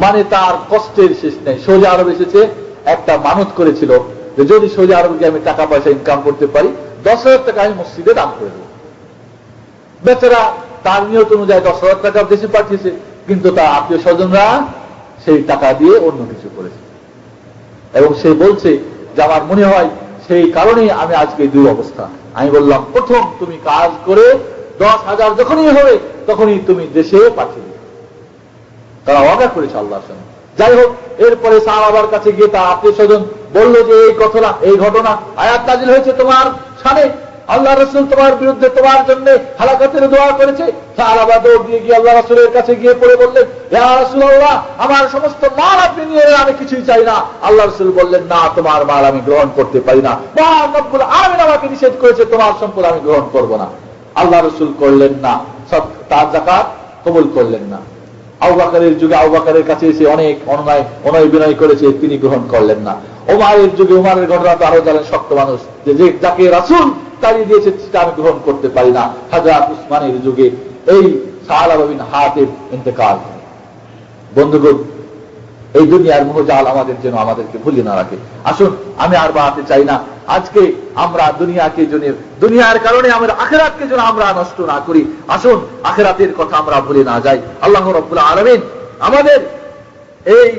মানে তার কষ্টের শেষ নেই। সৌদি আরব এসেছে, একটা মানত করেছিল যে যদি সৌদি আরবে আমি টাকা পয়সা ইনকাম করতে পারি 10,000 টাকা আমি মসজিদে দান করে দেব। বেচারা তার নিয়ত অনুযায়ী 10,000 টাকা দেশে পাঠিয়েছে, কিন্তু তার আত্মীয় স্বজনরা সেই টাকা দিয়ে অন্য কিছু করেছে। এবং সে বলছে যে আমার মনে হয় সেই কারণেই আমি আজকে এই অবস্থা। আমি বললাম, প্রথম তুমি কাজ করে 10,000 যখনই হবে তখনই তুমি দেশে পাঠিয়ে দেবে। তারা ওয়াদা করেছে আল্লাহর সঙ্গে। যাই হোক, এরপরে সাহাবার কাছে গিয়ে তার আত্মীয় স্বজন বললো যে এই ঘটনা আয়াত নাযিল হয়েছে তোমার শানে, আল্লাহ রসুল তোমার বিরুদ্ধে, তোমার জন্য হালাকাতের দোয়া করেছে। সাহাবা দৌড় দিয়ে গিয়ে আল্লাহ রসুলের কাছে গিয়ে পড়ে বললেন, ইয়া রাসূলুল্লাহ, আমার সমস্ত মাল আপনি নিয়ে নেন, আমি কিছুই চাই না। আল্লাহ রসুল বললেন, না, তোমার মাল আমি গ্রহণ করতে পারি না, মহান রব্বুল আলামিন আমাকে নিষেধ করেছে, তোমার সম্পদ আমি গ্রহণ করব না। আল্লাহ রসুল করলেন না, তার যাকাত কবুল করলেন না। আবু বকরের যুগে আবু বকরের কাছে এসে অনেক অনয় বিনয় করেছে, তিনি গ্রহণ করলেন না। ওমরের যুগে ওমরের ঘটনা তো আরো জানেন, শক্ত মানুষ, যে যাকে রাসূল তাড়িয়ে দিয়েছে সেটা আমি গ্রহণ করতে পারি না। হযরত উসমানের যুগে এই সালাবা বিন হাতিব ইন্তেকাল। বন্ধুগণ, এই দুনিয়ার মোহজাল আমাদের যেন আমাদেরকে ভুলিয়ে না রাখে। আসুন, আমি আর বাড়াতে চাই না। আজকে আমরা দুনিয়াকে জন্য, দুনিয়ার কারণে আমাদের আখিরাতকে যেন আমরা নষ্ট না করি। আসুন, আখিরাতের কথা আমরা ভুলে না যাই। আল্লাহ রাব্বুল আলামিন আমাদের এই,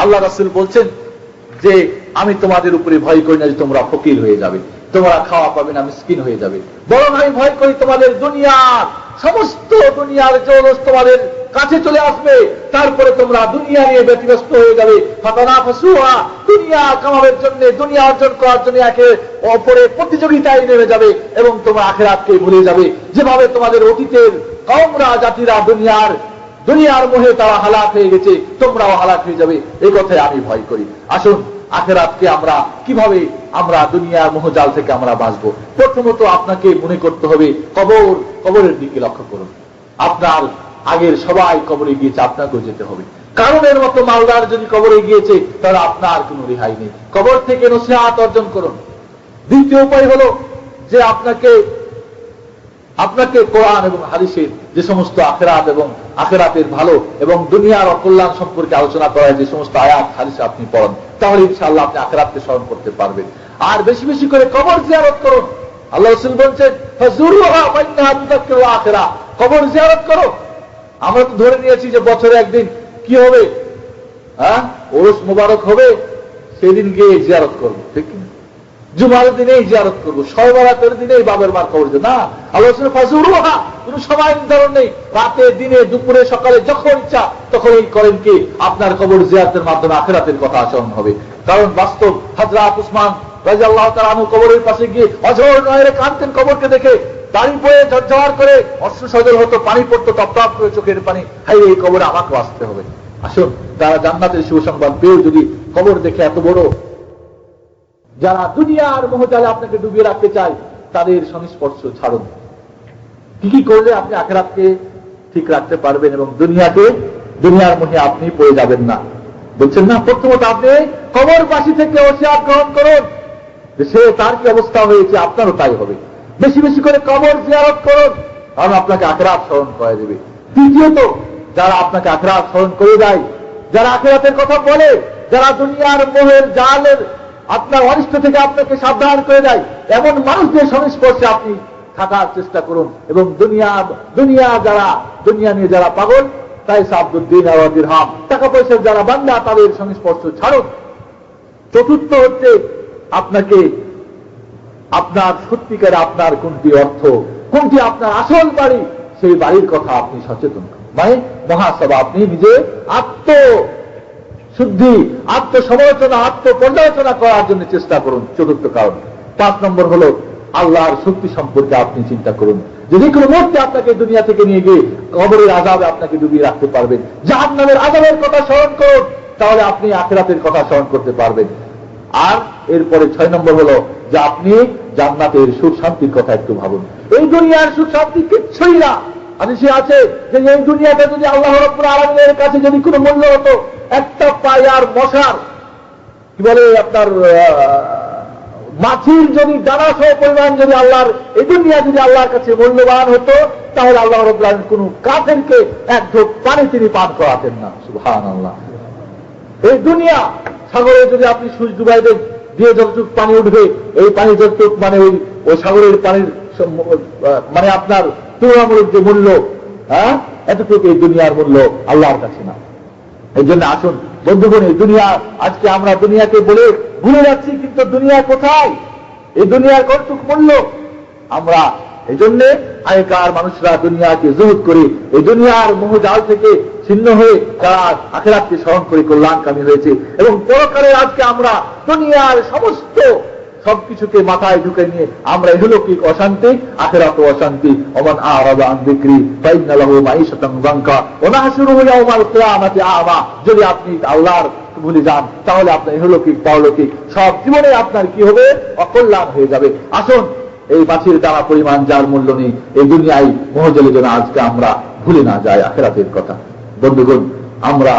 আল্লাহ রাসূল বলছেন যে আমি তোমাদের উপরে ভয় করি না যে তোমরা ফকির হয়ে যাবে, তোমরা খাওয়া পাবে না, মিসকিন হয়ে যাবে, বরং আমি ভয় করি তোমাদের দুনিয়ার সমস্ত দুনিয়ার জৌলস তোমাদের কাছে চলে আসবে, তারপরে তোমরা দুনিয়া নিয়ে ব্যতিব্যস্ত হয়ে যাবে। ফাতানাফাসুহা, দুনিয়া কামানোর জন্য, দুনিয়া অর্জন করার জন্য একে অপরের প্রতিযোগিতায় নেমে যাবে এবং তোমরা আখিরাতকে ভুলে যাবে। যেভাবে তোমাদের অতীতের কওমরা, জাতিরা দুনিয়ার মোহে তারা হালাক হয়ে গেছে, তোমরাও হালাক হয়ে যাবে। এই কথায় আমি ভয় করি। আসুন, আখিরাতকে আমরা কিভাবে আমরা দুনিয়ার মোহজাল থেকে আমরা বাঁচবো। প্রথমত আপনাকে মনে করতে হবে কবরের দিকে লক্ষ্য করুন। আপনার আগের সবাই কবরে গিয়েছে, আপনাকেও যেতে হবে। কারণের মতো মালদার যদি কবরে গিয়েছে তাহলে আপনার কোনো রেহাই নেই। কবর থেকে নসিহত অর্জন করুন। দ্বিতীয় উপায় হলো যে আপনাকে কোরআন এবং হাদিসের যে সমস্ত আখিরাত এবং আখিরাতের ভালো এবং দুনিয়ার অকল্যাণ সম্পর্কে আলোচনা করা যে সমস্ত আয়াত হাদিস আপনি পড়েন, তাহলে ইনশাআল্লাহ আপনি আখিরাতকে স্মরণ করতে পারবেন। আর বেশি বেশি করে কবর জিয়ারত করুন। আল্লাহ রাসূল বলেছেন ফাজুরুহা ফাইন্নাহা তুযাক্কিরুল আখিরা, কবর জিয়ারত করো। আমরা তো ধরে নিয়েছি যে বছরে একদিন কি হবে, ওরস মোবারক হবে, সেদিন গিয়ে জিয়ারত করবো, ঠিক না? জুমার দিনেই জিয়ারত করবো, শবে বরাতের দিনেই বাবার মার কবর। না, আল্লাহ ফাজুরুহা, কোন সময় নির্ধারণ নেই। রাতে, দিনে, দুপুরে, সকালে যখন ইচ্ছা তখনই করেন কি আপনার কবর জিয়ারতের মাধ্যমে আখিরাতের কথা স্মরণ হবে। কারণ বাস্তব হযরত উসমান রাদিয়াল্লাহু তাআলা আনহু কবরের পাশে গিয়ে অঝর নয়নে কাঁদতেন কবরকে দেখে, দাড়ি বয়ে ঝরঝর করে অশ্রু সজল হতো, পানি পড়তো টপটপ করে চোখের পানি। হাই, এই কবরে আমাকে আসতে হবে। আসুন, যারা জান্নাতের সুসংবাদ পেয়েও যদি কবর দেখে এত বড়, যারা দুনিয়ার মোহজালে আপনাকে ডুবিয়ে রাখতে চায় তাদের সংস্পর্শ ছাড়ুন। কি কি করলে আপনি আখিরাতকে ঠিক রাখতে পারবেন এবং দুনিয়ার মোহে আপনি পড়ে যাবেন না, বলছেন না? প্রথমত আপনি কবরবাসী থেকে ওসিয়াত গ্রহণ করুন যে সে তার কি অবস্থা হয়েছে আপনারও তাই হবে। বেশি বেশি করে কবর জিয়ারত করুন, কারণ আপনাকে আখিরাত স্মরণ করে দেবে। দ্বিতীয়ত, যারা আপনাকে আখিরাত স্মরণ করে দেয়, যারা আখিরাতের কথা বলে, যারা দুনিয়ার মোহের জালের আপনার অনিষ্ট থেকে আপনাকে সাবধান করে দেয়, এমন মানুষদের সংস্পর্শে আপনি থাকার চেষ্টা করুন। এবং দুনিয়া নিয়ে যারা পাগল, তাই সাবদুদ্দিন আর দিরহাম, টাকা পয়সার যারা বান্দা, তাদের সংস্পর্শ ছাড়ুন। চতুর্থ হচ্ছে আপনাকে আপনার সত্যিকারে আপনার কোনটি অর্থ, কোনটি আপনার আসল বাড়ি, সেই বাড়ির কথা আপনি সচেতন, মানে মহাসভা, আপনি নিজে আত্মশুদ্ধি, আত্মসমালোচনা, আত্মপর্যালোচনা করার জন্য চেষ্টা করুন। চতুর্থ কারণ। 5 নম্বর হলো আল্লাহর শক্তি সম্পর্কে আপনি চিন্তা করুন। যদি কোনো মুহূর্তে আপনাকে দুনিয়া থেকে নিয়ে গিয়ে কবরের আযাবে আপনাকে ডুবিয়ে রাখতে পারবেন, জাহান্নামের আযাবের কথা স্মরণ করুন, তাহলে আপনি আখিরাতের কথা স্মরণ করতে পারবেন। আর এরপরে 6 নম্বর হলো যে আপনি জান্নাতের সুখ শান্তির কথা একটু ভাবুন। এই দুনিয়ার সুখ শান্তি কিচ্ছুই না। হাদিসে আছে যে এই দুনিয়াটা যদি আল্লাহ রাব্বুল আলামিনের কাছে যদি কোনো মূল্য হতো, একটা পায়ার মশার কি বলে আপনার মাছির যদি ডানা সহ পরিমাণ যদি আল্লাহর এই দুনিয়া যদি আল্লাহর কাছে মূল্যবান হতো, তাহলে আল্লাহ রাব্বুল আলামিন কোন কাফেরকে এক ঢোক পানি তিনি পান করাতেন না। সুবহানাল্লাহ। এই দুনিয়া সাগরে যদি আপনি সুইচ ডুবাই দেন, দিয়ে যতটুক পানি উঠবে, এই পানি যতটুক মানে ওই সাগরের পানির মানে আপনার তুলনামূলক যে মূল্য, এতটুকু এই দুনিয়ার মূল্য আল্লাহর কাছে না। এই জন্য আসুন বন্ধুগণ, এই দুনিয়া, আজকে আমরা দুনিয়াকে বলে ভুলে যাচ্ছি, কিন্তু দুনিয়া কোথায়, এই দুনিয়ার কতটুক মূল্য আমরা। এই জন্যে আগেকার মানুষরা দুনিয়াকে জুহুদ করে এই দুনিয়ার মোহজাল থেকে ছিন্ন হয়ে তারা আখিরাতকে স্মরণ করে কল্যাণকামী হয়েছে। এবং পরকালে আজকে আমরা দুনিয়ার সমস্ত সবকিছুকে মাথায় ঢুকে নিয়ে আমরা ইহলৌকিক অশান্তি, আখিরাত অশান্তি। ওমান আ'রাদা আন যিকরি ফাইন্না লাহু মাঈশাতান যানকা ওয়া নাহশুরুহু ইয়াওমাল কিয়ামাতি আ'মা। যদি আপনি আল্লাহর ভুলে যান, তাহলে আপনার ইহলৌকিক পারলৌকিক সব জীবনে আপনার কি হবে, অকল্যাণ হয়ে যাবে। আসুন, এই মাছির দানা পরিমাণ যার মূল্য নেই, এই দুনিয়ায় মোহজালে যেন আজকে আমরা ভুলে না যাই আখিরাতের কথা। বন্ধুগণ, আমরা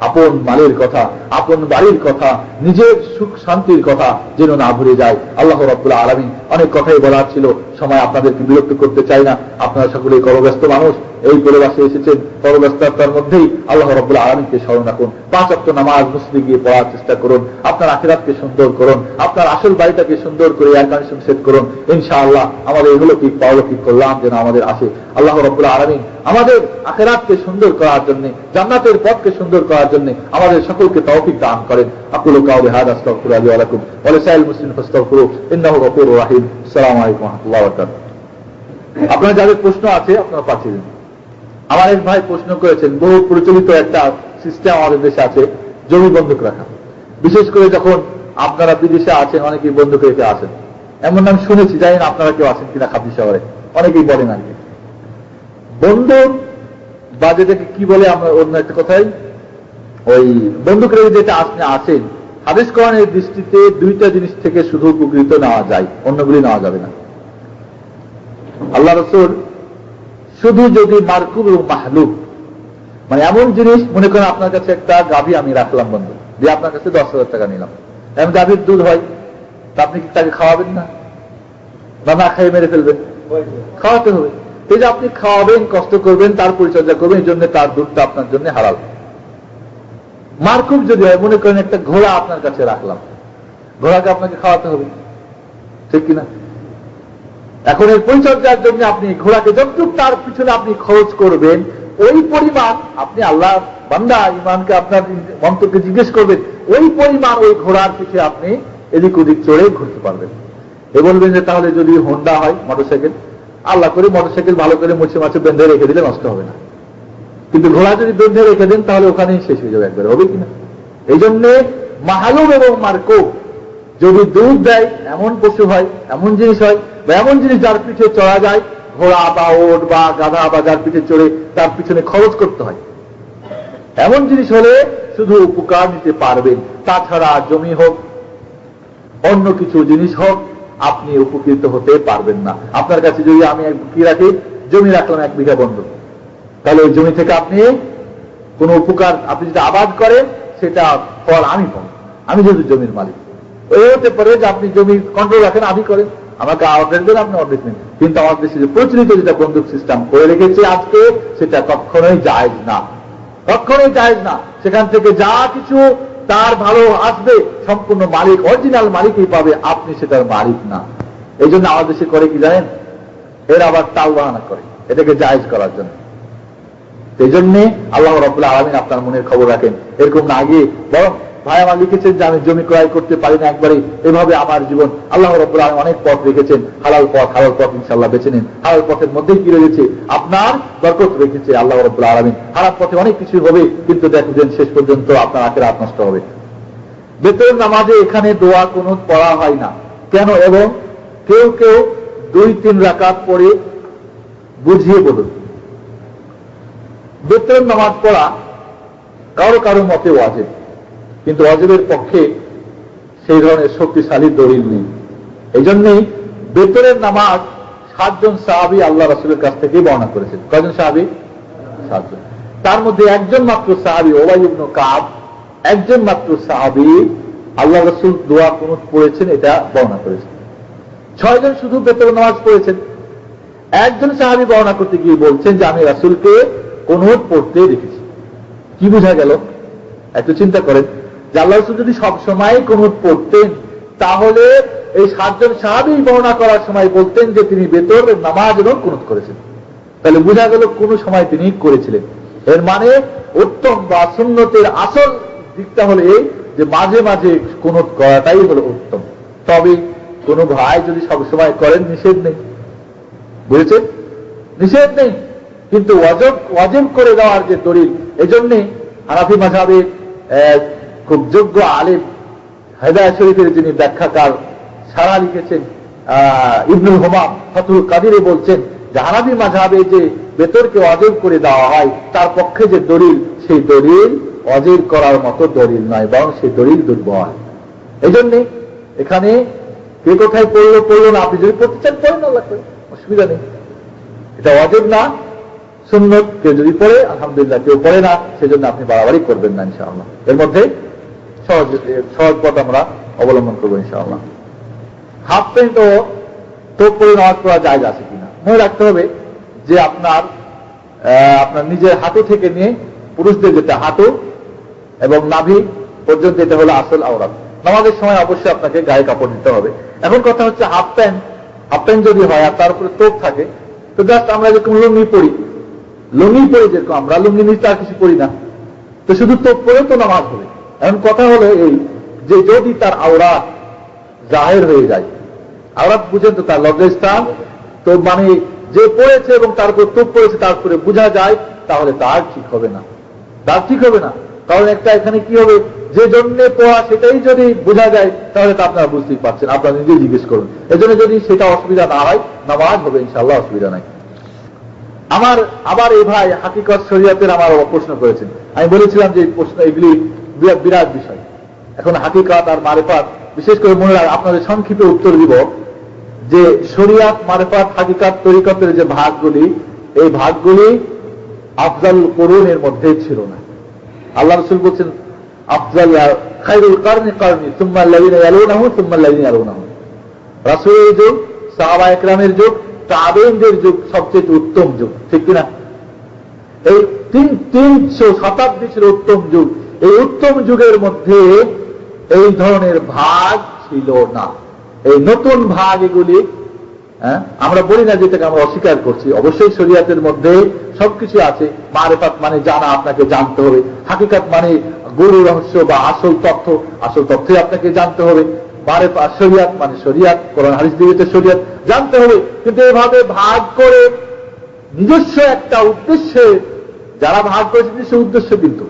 আপন মালের কথা, আপন বাড়ির কথা, নিজের সুখ শান্তির কথা যেন না ভুলে যায়। আল্লাহ রাব্বুল আলামিন, অনেক কথাই বলার ছিল, সময় আপনাদেরকে বিরক্ত করতে চাই না। আপনারা সকলেই কর্মব্যস্ত মানুষ, এই পরিবেশে এসেছেন, কর্মব্যস্ততার মধ্যেই আল্লাহ রাব্বুল আলামিনকে স্মরণ রাখুন। 5 ওয়াক্ত নামাজ মসজিদে গিয়ে পড়ার চেষ্টা করুন। আপনার আখিরাতকে সুন্দর করুন, আপনার আসল বাড়িটাকে সুন্দর করে এয়ার কন্ডিশন সেট করুন। ইনশাআল্লাহ আমাদের এগুলো কি পারলৌকিক কল্যাণ যেন আমাদের আসে। আল্লাহ রাব্বুল আলামিন আমাদের আখিরাতকে সুন্দর করার জন্য, জান্নাতের পথকে সুন্দর করার জন্য আমাদের সকলকে তৌফিক দান করেন। আকুলু কাওলি হাযা আস্তাগফিরুল্লাহ লি ওয়া লাকুম ওয়া লিসাইরিল মুসলিমিন ফাস্তাগফিরুহু ইন্নাহু গফুরুর রাহিম। আসসালামু আলাইকুম ওয়া রাহমাতুল্লাহি ওয়া বারাকাতুহু। আপনার যাদের প্রশ্ন আছে আপনারা পাঠিয়ে দিন। আমার এক ভাই প্রশ্ন করেছেন, বহু প্রচলিত একটা সিস্টেম আমাদের দেশে আছে জমি বন্ধক রাখা। বিশেষ করে যখন আপনারা বিদেশে আছেন, অনেকেই বন্ধক রেখে আসেন। এমন নাম শুনেছি, জানি না আপনারা কেউ আছেন কিনা খাদ্য শহরে, অনেকেই বলেন আর কি। বন্ধক বা যেটাকে কি বলে আমরা অন্য একটা কথাই, ওই বন্ধক রেখে যেটা আপনি আছেন, হাদিস কোরআনের দৃষ্টিতে দুইটা জিনিস থেকে শুধু উপকৃত নেওয়া যায়, অন্যগুলি নেওয়া যাবে না। আল্লাহ রাসূল শুধু যদি মারকুব এবং মাহলুব, মানে এমন জিনিস, মনে করেন আপনার কাছে একটা গাভী আমি রাখলাম বন্ধু, দিয়ে আপনার কাছে 10,000 টাকা নিলাম, এমন গাভীর দুধ হয়, তা আপনি কি তাকে খাওয়াবেন না? বা না খাইয়ে মেরে ফেলবেন? খাওয়াতে হবে। এই যে আপনি খাওয়াবেন, কষ্ট করবেন, তার পরিচর্যা করবেন, এই জন্য তার দুধটা আপনার জন্য হালাল। মারকুব যদি হয়, মনে করেন একটা ঘোড়া আপনার কাছে রাখলাম, ঘোড়াকে আপনাকে খাওয়াতে হবে, ঠিক কিনা? এখন এর পরিচর্যার জন্য আপনি ঘোড়াকে যতটুকু তার পিছনে আপনি খরচ করবেন, ওই পরিমাণ আপনি আল্লাহ বান্দা ইমানকে আপনার মন্ত্রকে জিজ্ঞেস করবেন, ওই পরিমাণ ওই ঘোড়ার পিছে আপনি এদিক ওদিক চড়ে ঘুরতে পারবেন। এ বলবেন যে তাহলে যদি হোন্ডা হয় মোটরসাইকেল, আল্লাহ করে মোটরসাইকেল ভালো করে মুছে মাছে বেঁধে রেখে দিলে নষ্ট হবে না, কিন্তু ঘোড়া যদি বেঁধে রেখে দেন তাহলে ওখানেই শেষ হয়ে যাবে একবার, হবে কিনা? এই জন্যে মাহলুব এবং মারকুব, যদি দুধ দেয় এমন পশু হয়, এমন জিনিস হয়, বা এমন জিনিস যার পিঠে চড়া যায়, ঘোড়া বা ওট বা গাধা বা যার পিঠে চড়ে তার পিছনে খরচ করতে হয়, এমন জিনিস হলে শুধু উপকার নিতে পারবেন। তাছাড়া জমি হোক, অন্য কিছু জিনিস হোক, আপনি উপকৃত হতে পারবেন না। আপনার কাছে যদি আমি কি রাখি, জমি রাখলাম 1 বিঘা বন্ধ, তাহলে ওই জমি থেকে আপনি কোন উপকার, আপনি যদি আবাদ করেন সেটা ফল আমি পাবো, আমি যেহেতু জমির মালিক। ওই হতে পারে যে আপনি জমি কন্ট্রোল রাখেন, আদি করেন, আমাকে অর্ধেক দেন, আপনি অর্ধেক নেন, কিন্তু আমার দেশে যে প্রচলিত যেটা বন্দুক সিস্টেম করে রেখেছে আজকে, সেটা কখনোই জায়েজ না, কখনোই জায়েজ না। সেখান থেকে যা কিছু তার ভালো আসবে সম্পূর্ণ মালিক, অরিজিনাল মালিকই পাবে, আপনি সেটার মালিক না। এই জন্য আমাদের দেশে করে কি জানেন, এরা আবার তাল বাহানা করে এটাকে জায়েজ করার জন্য। এই জন্যে আল্লাহ রাব্বুল আলামিন আপনার মনের খবর রাখেন, এরকম না আগে বরং ভাই আমার লিখেছেন যে আমি জমি ক্রয় করতে পারি না একবারে, এভাবে আমার জীবন। আল্লাহ রাব্বুল আলামিন অনেক পথ রেখেছেন, হালাল পথ ইনশাআল্লাহ বেছে নিন। হালাল পথের মধ্যেই কি রয়েছে, আপনার বরকত রেখেছে আল্লাহ রাব্বুল আলামিন। হারাম পথে অনেক কিছু হবে, কিন্তু দেখবেন শেষ পর্যন্ত আপনার আখিরাত নষ্ট হবে। বেতন নামাজে এখানে দোয়া কুনুত পড়া হয় না কেন, এবং কেউ কেউ 2-3 রাকাত পড়ে, বুঝিয়ে বলুন। বেতন নামাজ পড়া কারো কারো মতে ওয়াজিব, কিন্তু ওয়াজিবের পক্ষে সেই ধরনের শক্তিশালী দলিল নেই। এই জন্যই বেতনের নামাজ 7 জন সাহাবী আল্লাহ রাসূলের কাছ থেকে বর্ণনা করেছেন। কয়জন সাহাবী? 7 জন। তার মধ্যে একজন মাত্র সাহাবী উবাই ইবনে কাব, একজন মাত্র সাহাবী আল্লাহ রাসূল দোয়া কুনুত পড়েছেন, এটা বর্ণনা করেছেন। 6 জন শুধু বেতনের নামাজ পড়েছেন। একজন সাহাবী বর্ণনা করতে গিয়ে বলছেন যে আমি রাসূলকে কুনুত পড়তে দেখেছি। কি বোঝা গেল? একটু চিন্তা করেন যে আল্লাহ রাসূল যদি সব সময় কুনুত পড়তেন, তাহলে এই 7 জন সাহাবী বর্ণনা করার সময় বলতেন যে তিনি বেতনের নামাজ এবং কুনুত করেছেন, তাহলে বোঝা গেল কোন সময় তিনি করেছিলেন। এর মানে উত্তম বা সুন্নতের আসল দিকটা হলো এই যে মাঝে মাঝে কুনুত করাটাই হলো উত্তম। তবে কোন ভাই যদি সবসময় করেন, নিষেধ নেই, বুঝেছেন? নিষেধ নেই, কিন্তু ওয়াজিব করে দেওয়ার যে দলিল, এই জন্যে হানাফি মাযহাবের খুব যোগ্য আলেম হেদায়েত শরীফের যিনি ব্যাখ্যাকার সারা লিখেছেন ইবনুল হুমাম ফাতুল কাদিরে বলছেন যে হানাফি মাযহাবে যে বেতরকে ওয়াজিব করে দেওয়া হয়, তার পক্ষে যে দলিল, সেই দলিল ওয়াজিব করার মতো দলিল নয়, বরং সেই দলিল দুর্বল। এই জন্যে এখানে কে কোথায় পড়লো না, আপনি যদি পড়তে চান পড়েন, আল্লাহ করে, অসুবিধা নেই। এটা ওয়াজিব না, সুন্নত। কেউ যদি পড়ে আলহামদুলিল্লাহ, কেউ পড়ে না, সেজন্য আপনি বাড়াবাড়ি করবেন না ইনশাআল্লাহ। এর মধ্যে সহজ পথ আমরা অবলম্বন করবো ইনশাআল্লাহ। হাফ প্যান্ট ও টোপ পরে নামাজ পড়া জায়েজ আছে কিনা, মনে রাখতে হবে যে আপনার নিজের হাঁটু থেকে নিয়ে পুরুষদের যেটা হাঁটু এবং নাভি পর্যন্ত, এটা হলো আসল আওরাত। নামাজের সময় অবশ্যই আপনাকে গায়ে কাপড় দিতে হবে। এখন কথা হচ্ছে হাফ প্যান্ট যদি হয় আর তার উপরে টোপ থাকে, তো জাস্ট আমরা যেরকম লুঙ্গি পরি যেরকম আমরা লুঙ্গি নিচে আর কিছু পরি না, তো শুধু টোপ পরেও তো নামাজ হবে। এখন কথা হলো এই যে যদি তার আওরাত জাহের হয়ে যায়, আওরাত বুঝেন তো, তার লজ্জাস্থান, তো মানে যে পড়েছে এবং তার উপর টোপ পড়েছে তারপরে বোঝা যায়, তাহলে তার ঠিক হবে না, কারণ একটা এখানে কি হবে, যে জন্য পড়া সেটাই যদি বোঝা যায়, তাহলে তা আপনারা বুঝতেই পারছেন, আপনারা নিজেই জিজ্ঞেস করুন। এজন্য যদি সেটা অসুবিধা না হয়, নামাজ হবে ইনশাআল্লাহ, অসুবিধা নাই। আবার এই ভাই হাকিকত শরিয়াতের আমার প্রশ্ন করেছেন। আমি বলেছিলাম যে এই প্রশ্ন, এগুলি বিরাট বিষয়। এখন হাকিকাত আর মারেফাত, বিশেষ করে মনে রাখ, আপনাদের সংক্ষিপ্ত উত্তর দিব যে শরিয়াত, মারেফাত, হাকিকাত, তরিকতের যে ভাগগুলি, এই ভাগগুলি আফজাল কুরুনের মধ্যে ছিল না। আল্লাহ রাসূল বলছেন আফজাল খায়রুল কারনি কারনি সুম্মা আল্লাযিনা ইয়ালুনাহু সুম্মা আল্লাযিনা ইয়ালুনাহু। রাসূলের যুগ, সাহাবায়ে কেরামের যুগ, তাবেঈনদের যুগ সবচেয়ে উত্তম যুগ, ঠিক কিনা? এই 300 শতাব্দী ছিল উত্তম যুগ। এই উত্তম যুগের মধ্যে এই ধরনের ভাগ ছিল না। এই নতুন ভাগ এগুলি, আমরা বলি না যেটাকে আমরা অস্বীকার করছি, অবশ্যই শরিয়াতের মধ্যে সবকিছু আছে। মারেফাত মানে জানা, আপনাকে জানতে হবে। হাকিকাত মানে গুরু রহস্য বা আসল তথ্যই আপনাকে জানতে হবে। মারেফাত, শরিয়াত মানে শরিয়াত, কোরআন হাদিস দিয়ে শরিয়াত জানতে হবে। কিন্তু এভাবে ভাগ করে নিজস্ব একটা উদ্দেশ্যে যারা ভাগ করেছে, নিজস্ব উদ্দেশ্য, কিন্তু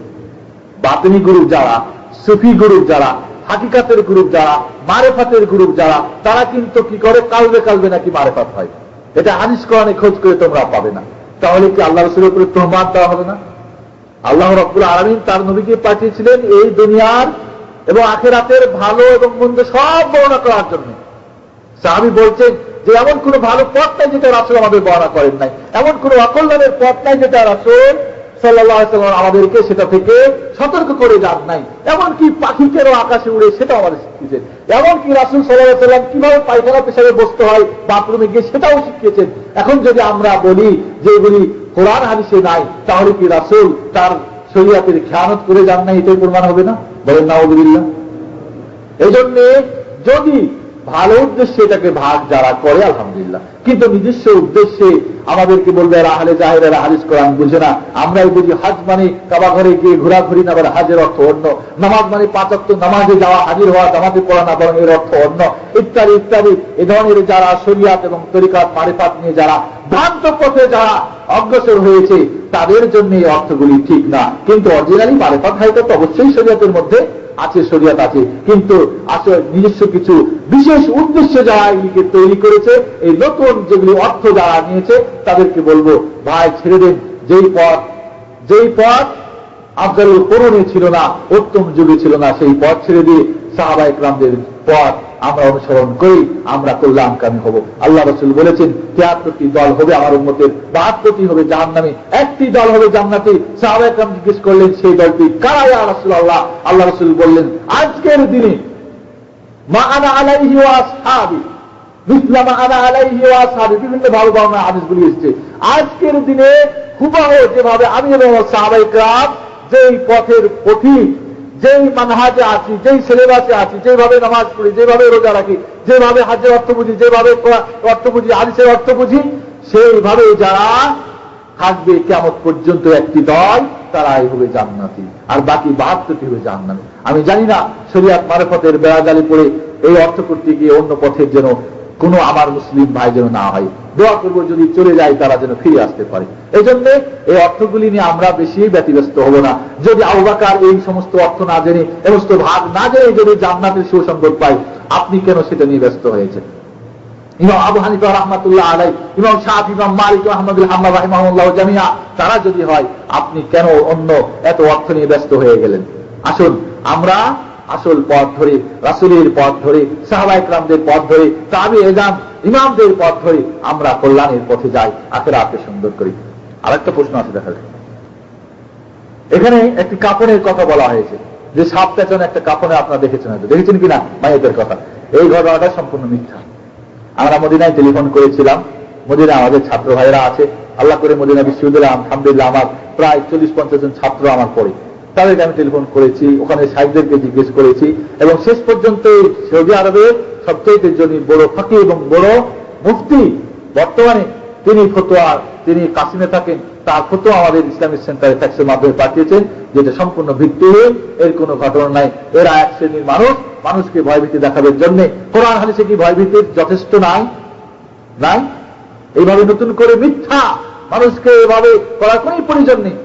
বাতিনি গ্রুপ যারা, সুফি গ্রুপ যারা, হাকিকাতের গ্রুপ যারা, মারেফাতের গ্রুপ যারা, তারা কিন্তু কি করে, কালবে নাকি মারেফাত হয়। এটা হাদিস কোরআনে খোঁজ করে তোমরা পাবে না। তাহলে কি আল্লাহ রাসূলের উপরে তোহমাত দেওয়া হবে না? আল্লাহ রাব্বুল আলামিন তার নবীকে পাঠিয়েছিলেন এই দুনিয়ার এবং আখিরাতের ভালো এবং মন্দ সব বর্ণনা করার জন্য। সাহাবী বলছেন যে এমন কোন ভালো পথ নাই যেটা রাসূল আমাদের বর্ণনা করেন নাই, এমন কোন অকল্যাণের পথ নাই যেটা রাসূল সাল্লাল্লাহু আলাইহি ওয়াসাল্লাম আমাদেরকে সেটা থেকে সতর্ক করে যান নাই। এমনকি পাখি কেন আকাশে উড়ে সেটাও আমাদের শিখিয়েছেন। এমনকি রাসূল সাল্লাল্লাহু আলাইহি ওয়াসাল্লাম কিভাবে পায়খানা পেশাবে বসতে হয়, বাথরুমে গিয়ে সেটাও শিখিয়েছেন। এখন যদি আমরা বলি যে এগুলি কোরআন হাদিসে নাই, তাহলে কি রাসূল তার শরীয়তের খেয়ানত করে যান নাই, এটাই প্রমাণ হবে না? বলেন নাউযুবিল্লাহ। এই জন্য যদি ভালো উদ্দেশ্যে এটাকে ভাগ যারা করে আলহামদুলিল্লাহ, কিন্তু নিজস্ব উদ্দেশ্যে আমাদেরকে বলবে এরা আহলে জাহের, এরা হাদিস কোরআন বুঝে না। আমরাই বুঝি হাজ মানে কাবা ঘরে গিয়ে ঘোরাঘুরি না, আবার হাজের অর্থ অন্য। নামাজ মানে 5 ওয়াক্ত নামাজে যাওয়া, হাজির হওয়া, জামাতে পড়া না, বরং এর অর্থ অন্য, ইত্যাদি ইত্যাদি। এ ধরনের যারা শরিয়াত এবং তরিকাত মারিফাত নিয়ে যারা ভ্রান্ত পথে যারা অগ্রসর হয়েছে, তাদের জন্য এই অর্থগুলি ঠিক না। কিন্তু অরিজিনালি মারিফাত হাকিকাত অবশ্যই শরিয়াতের মধ্যে আছে, শরিয়াত আছে, কিন্তু আসলে নিজস্ব কিছু বিশেষ উদ্দেশ্যে যারা এগুলিকে তৈরি করেছে, এই নতুন যেগুলি অর্থ যারা নিয়েছে, তাদেরকে বলবো ভাই ছেড়ে দেন। যেই পথ আফজালুল কুরুনে ছিল না, উত্তম যুগে ছিল না, সেই পথ ছেড়ে দিয়ে সাহাবায়ে কেরামদের পথ আমরা অনুসরণ করি, আমরা কল্যাণকামী হব। আল্লাহ রাসূল বলেছেন ৭৩টি দল হবে আমার উম্মতের, ৭২টি হবে জাহান্নামী, একটি দল হবে জান্নাতি। সাহাবায়ে কেরাম জিজ্ঞেস করলেন সেই দলটি কারা ইয়া রাসূলুল্লাহ? আল্লাহ রাসূল বললেন আজকের দিনে মা আনা আলাইহি ওয়া আসহাবি, মিসলা মা আনা আলাইহি ওয়া আসহাবি, বিভিন্ন ভালো ভালো হাদিসগুলি এসেছে। আজকের দিনে হুবহু যেভাবে আমি এবং সাহাবায়ে কেরাম যেই পথের পথিক, যেই মানহাজে আছি, যেই সিলেবাসে আছি, যেভাবে নামাজ পড়ি, যেভাবে রোজা রাখি, যেভাবে হাজের অর্থ বুঝি, যেভাবে অর্থ বুঝি, হাদিসের অর্থ বুঝি, সেইভাবে যারা থাকবে কিয়ামত পর্যন্ত একটি দল, তারাই হবে জান্নাতি, আর বাকি ৭২টি হবে জাহান্নামী। আমি জানি না শরিয়াত মারফতের বেড়াজালি পড়ে এই অর্থ করতে গিয়ে অন্য পথের যেন কোনো আমার মুসলিম ভাই যেন না হয়। দোয়া করবো যদি চলে যায় তারা যেন ফিরে আসতে পারে। এই জন্য এই অর্থগুলি নিয়ে আমরা বেশি ব্যতিব্যস্ত হব না। যদি আবু বকর এই সমস্ত অর্থ না জেনে, সমস্ত ভাগ না জেনে যদি জান্নাতের সুসংবাদ পাই, আপনি কেন সেটা নিয়ে ব্যস্ত হয়েছেন? ইমাম আবু হানিফা রাহমাতুল্লাহ আলাইহি, ইমাম শাফি, ইমাম মালিক, আহমদ বিন হাম্বল রাহিমাহুল্লাহ জামিয়া, তারা যদি হয়, আপনি কেন অন্য এত অর্থ নিয়ে ব্যস্ত হয়ে গেলেন? আসুন আমরা আসল পথ ধরে, রাসূলের পথ ধরে, সাহাবায়ে কেরামদের পথ ধরে, তাবেঈন ইমামদের পথ ধরে আমরা কল্যাণের পথে যাই, আখিরাতকে সুন্দর করি। আরেকটা প্রশ্ন আছে, দেখা যায় এখানে একটি কাফনের কথা বলা হয়েছে, যে সাপ পেছনে একটা কাফনে, আপনারা দেখেছেন হয়তো, দেখেছেন কিনা মাইয়েতের কথা। এই ঘটনাটা সম্পূর্ণ মিথ্যা। আমরা মদিনায় টেলিফোন করেছিলাম, মদিনা আমাদের ছাত্র ভাইরা আছে, আল্লাহ করে মদিনা বিশ্ববিদ্যালয় আলহামদুলিল্লাহ আমার প্রায় 40-50 জন ছাত্র আমার পড়ে, তাদেরকে আমি টেলিফোন করেছি, ওখানে সাহেবদেরকে জিজ্ঞেস করেছি, এবং শেষ পর্যন্ত সৌদি আরবের সবচেয়ে জন্য বড় ফাকি এবং বড় মুফতি বর্তমানে তিনি কাসিমে থাকেন, তার ফতোয়া আমাদের ইসলামিক সেন্টারে ফ্যাক্সের মাধ্যমে পাঠিয়েছেন, যেটা সম্পূর্ণ ভিত্তিহীন, এর কোনো ঘটনা নাই। এরা এক শ্রেণীর মানুষকে ভয়ভীতি দেখাবার জন্য। কোরআন হাদিসে কি ভয়ভীতির যথেষ্ট নাই? এইভাবে নতুন করে মিথ্যা মানুষকে এভাবে করার কোন প্রয়োজন নেই।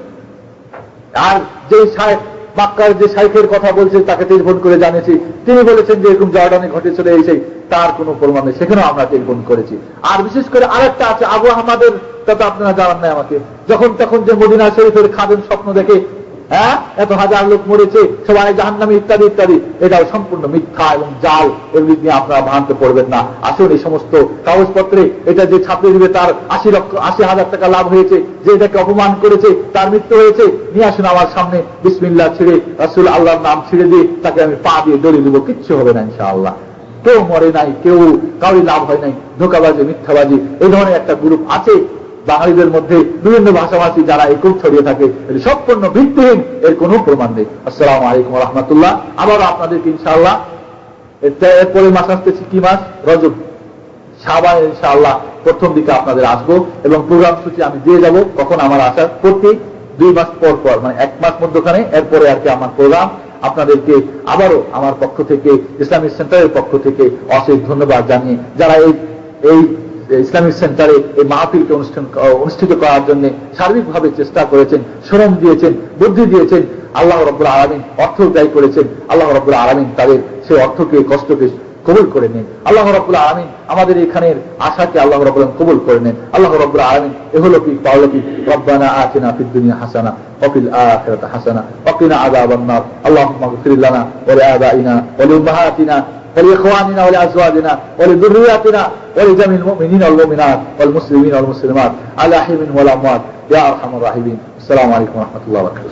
আর যে শায়েখ মক্কার যে শাইখের কথা বলছে, তাকে টেলিফোন করে জানিয়েছি, তিনি বলেছেন যে এরকম জর্ডানে ঘটে চলে এসে তার কোনো প্রমাণ নেই, সেখানেও আমরা টেলিফোন করেছি। আর বিশেষ করে আরেকটা আছে আবু আহমদের কথা আপনারা জানান নাই আমাকে, যখন তখন যে মদিনা শরীফের খাদেম স্বপ্ন দেখে হ্যাঁ, এত হাজার লোক মরেছে, সবাই জাহান্নামী ইত্যাদি ইত্যাদি, এটাও সম্পূর্ণ মিথ্যা এবং জাল। এগুলি নিয়ে আপনারা ভ্রান্ত পড়বেন না। আসুন এই সমস্ত কাগজপত্রে এটা যে ছাপিয়ে দিবে তার ৮০,০০০ টাকা লাভ হয়েছে, যে এটাকে অপমান করেছে তার মৃত্যু হয়েছে, নিয়ে আসুন আমার সামনে, বিসমিল্লাহ ছিঁড়ে রাসূল আল্লাহর নাম ছিঁড়ে দিয়ে তাকে আমি পা দিয়ে দড়ি দিব, কিচ্ছু হবে না ইনশাআল্লাহ। কেউ মরে নাই, কেউ কাউরি লাভ হয় নাই। ধোঁকাবাজি, মিথ্যাবাজি, এই ধরনের একটা গ্রুপ আছে বাঙালিদের মধ্যে, বিভিন্ন ভাষাভাষী যারা একই ছড়িয়ে থাকে, এটি সম্পূর্ণ ভিত্তিহীন, এর কোনো প্রমাণ নেই। আসসালামু আলাইকুম ওয়া রাহমাতুল্লাহ। আবার আপনাদেরকে ইনশাআল্লাহ এরপরে মাস আসতেছি, কি মাস? রজব, শাবান, ইনশাআল্লাহ প্রথম দিকে আপনাদের আসবো এবং প্রোগ্রাম সূচি আমি দিয়ে যাব। কখন আমার আসার প্রতি 2 মাস পর পর, মানে 1 মাস মধ্যখানে, এরপরে আর কি আমার প্রোগ্রাম। আপনাদেরকে আবারও আমার পক্ষ থেকে, ইসলামিক সেন্টারের পক্ষ থেকে অশেষ ধন্যবাদ জানিয়ে, যারা এই ইসলামিক সেন্টারে এই মাহফিলকে অনুষ্ঠিত করার জন্য সার্বিকভাবে চেষ্টা করেছেন, শ্রম দিয়েছেন, বুদ্ধি দিয়েছেন, আল্লাহ রাব্বুল আলামিন অর্থ ব্যয় করেছেন। আল্লাহ রাব্বুল আলামিন তাদের সেই অর্থকে, কষ্টকে কবুল করে নেন। আল্লাহ রাব্বুল আলামিন আমাদের এখানের আশাকে আল্লাহ রাব্বুল আলামিন কবুল করে নেন। আল্লাহ রাব্বুল আলামিন ইহলোকিক পারলৌকিক রব্বানা আতিনা ফিদ দুনিয়া হাসানা ওয়া ফিল আখিরাতি হাসানা ওয়া কিনা আযাবান নার। আল্লাহুম্মা ইগফির লানা ওয়া লিআবাইনা ওয়া লিউম্মাহাতিনা ولإخواننا ولأزواجنا ولذرياتنا ولجميع المؤمنين والمؤمنات والمسلمين والمسلمات الأحياء منهم والأموات يا أرحم الراحمين. السلام عليكم ورحمة الله وبركاته.